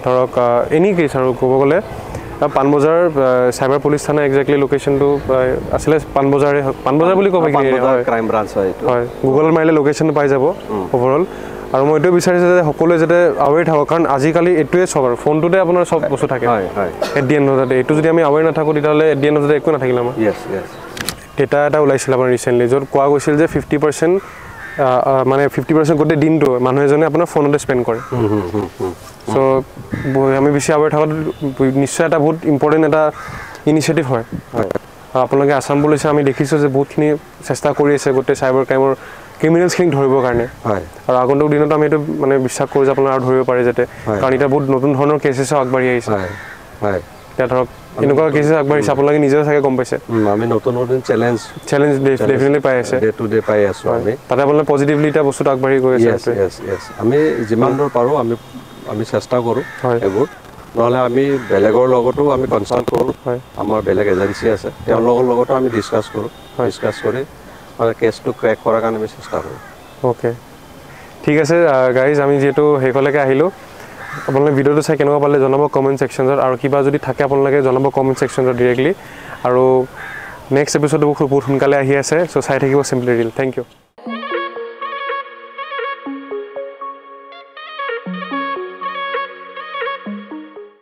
ধৰক এনি কেছ আৰু ক'ব গ'লে পাণবজাৰ চাইবাৰ পুলিচ থানা একজেক্টলি লোকেশ্যনটো আছিলে পাণবজাৰে পাণবজাৰ বুলি ক'ব ক্ৰাইম ব্ৰাঞ্চ হয় গুগলত মাৰিলে লোকেশ্যনটো পাই যাব অভাৰঅল আৰু মই এইটোৱে বিচাৰিছোঁ যে সকলোৱে যাতে আৱেৰ থাকক কাৰণ আজিকালি এইটোৱে চব আৰু ফোনটোতে আপোনাৰ চব বস্তু থাকে at the end of the day এইটো যদি আমি আৱেৰ নাথাকোঁ তেতিয়াহ'লে at the end of the day একো নাথাকিলে আমাৰ ডেটা এটা ওলাইছিল আমাৰ ৰিচেণ্টলি য'ত কোৱা গৈছিল যে 50% মানে 50% গোটেই দিনটো মানুহ এজনে আপোনাৰ ফোনতে স্পেণ্ড কৰে চ' আমি বেছি আৱেৰ থকাটো নিশ্চয় এটা বহুত ইম্পৰ্টেণ্ট এটা ইনিচিয়েটিভ হয় আপোনালোকে আছাম পুলিচে আমি দেখিছোঁ যে বহুতখিনি চেষ্টা কৰি আছে গোটেই চাইবাৰ ক্ৰাইমৰ ক্ৰিমিনেলছখিনিক ধৰিবৰ কাৰণে আৰু আগন্তুক দিনত আমি এইটো মানে বিশ্বাস কৰোঁ যে আপোনালোকে আৰু ধৰিব পাৰে যাতে কাৰণ এতিয়া বহুত নতুন ধৰণৰ কেছেছো আগবাঢ়ি আহিছে এতিয়া ধৰক এনেকুৱা কেছেছ আগবাঢ়িছে আপোনালোকে নিজেও চাগে গম পাইছে আমি নতুন নতুন চেলেঞ্জ ডেফিনেটলি পাই আছে ডে টু ডে পাই আছোঁ আমি তাতে আপোনালোকে পজিটিভলি এতিয়া বস্তুটো আগবাঢ়ি গৈ আছে আমি যিমান দূৰ পাৰোঁ আমি চেষ্টা কৰোঁ এইবোৰ নহ'লে আমি বেলেগৰ লগতো আমি কনচাল্ট কৰোঁ আমাৰ বেলেগ এজেঞ্চি আছে তেওঁলোকৰ লগতো আমি ডিছকাছ কৰোঁ ডিছকাছ কৰি মানে কেছটো ক্ৰেক কৰাৰ কাৰণে আমি চেষ্টা কৰোঁ অ'কে ঠিক আছে গাইজ আমি যিহেতু সেইফালেকে আহিলোঁ আপোনালোকে ভিডিঅ'টো চাই কেনেকুৱা পালে জনাব কমেণ্ট ছেকশ্যনত আৰু কিবা যদি থাকে আপোনালোকে জনাব কমেণ্ট ছেকশ্যনত ডিৰেক্টলি আৰু নেক্সট এপিছ'ডটো বহুত সোনকালে আহি আছে চ' চাই থাকিব চিম্পলি ৰিল থেংক ইউ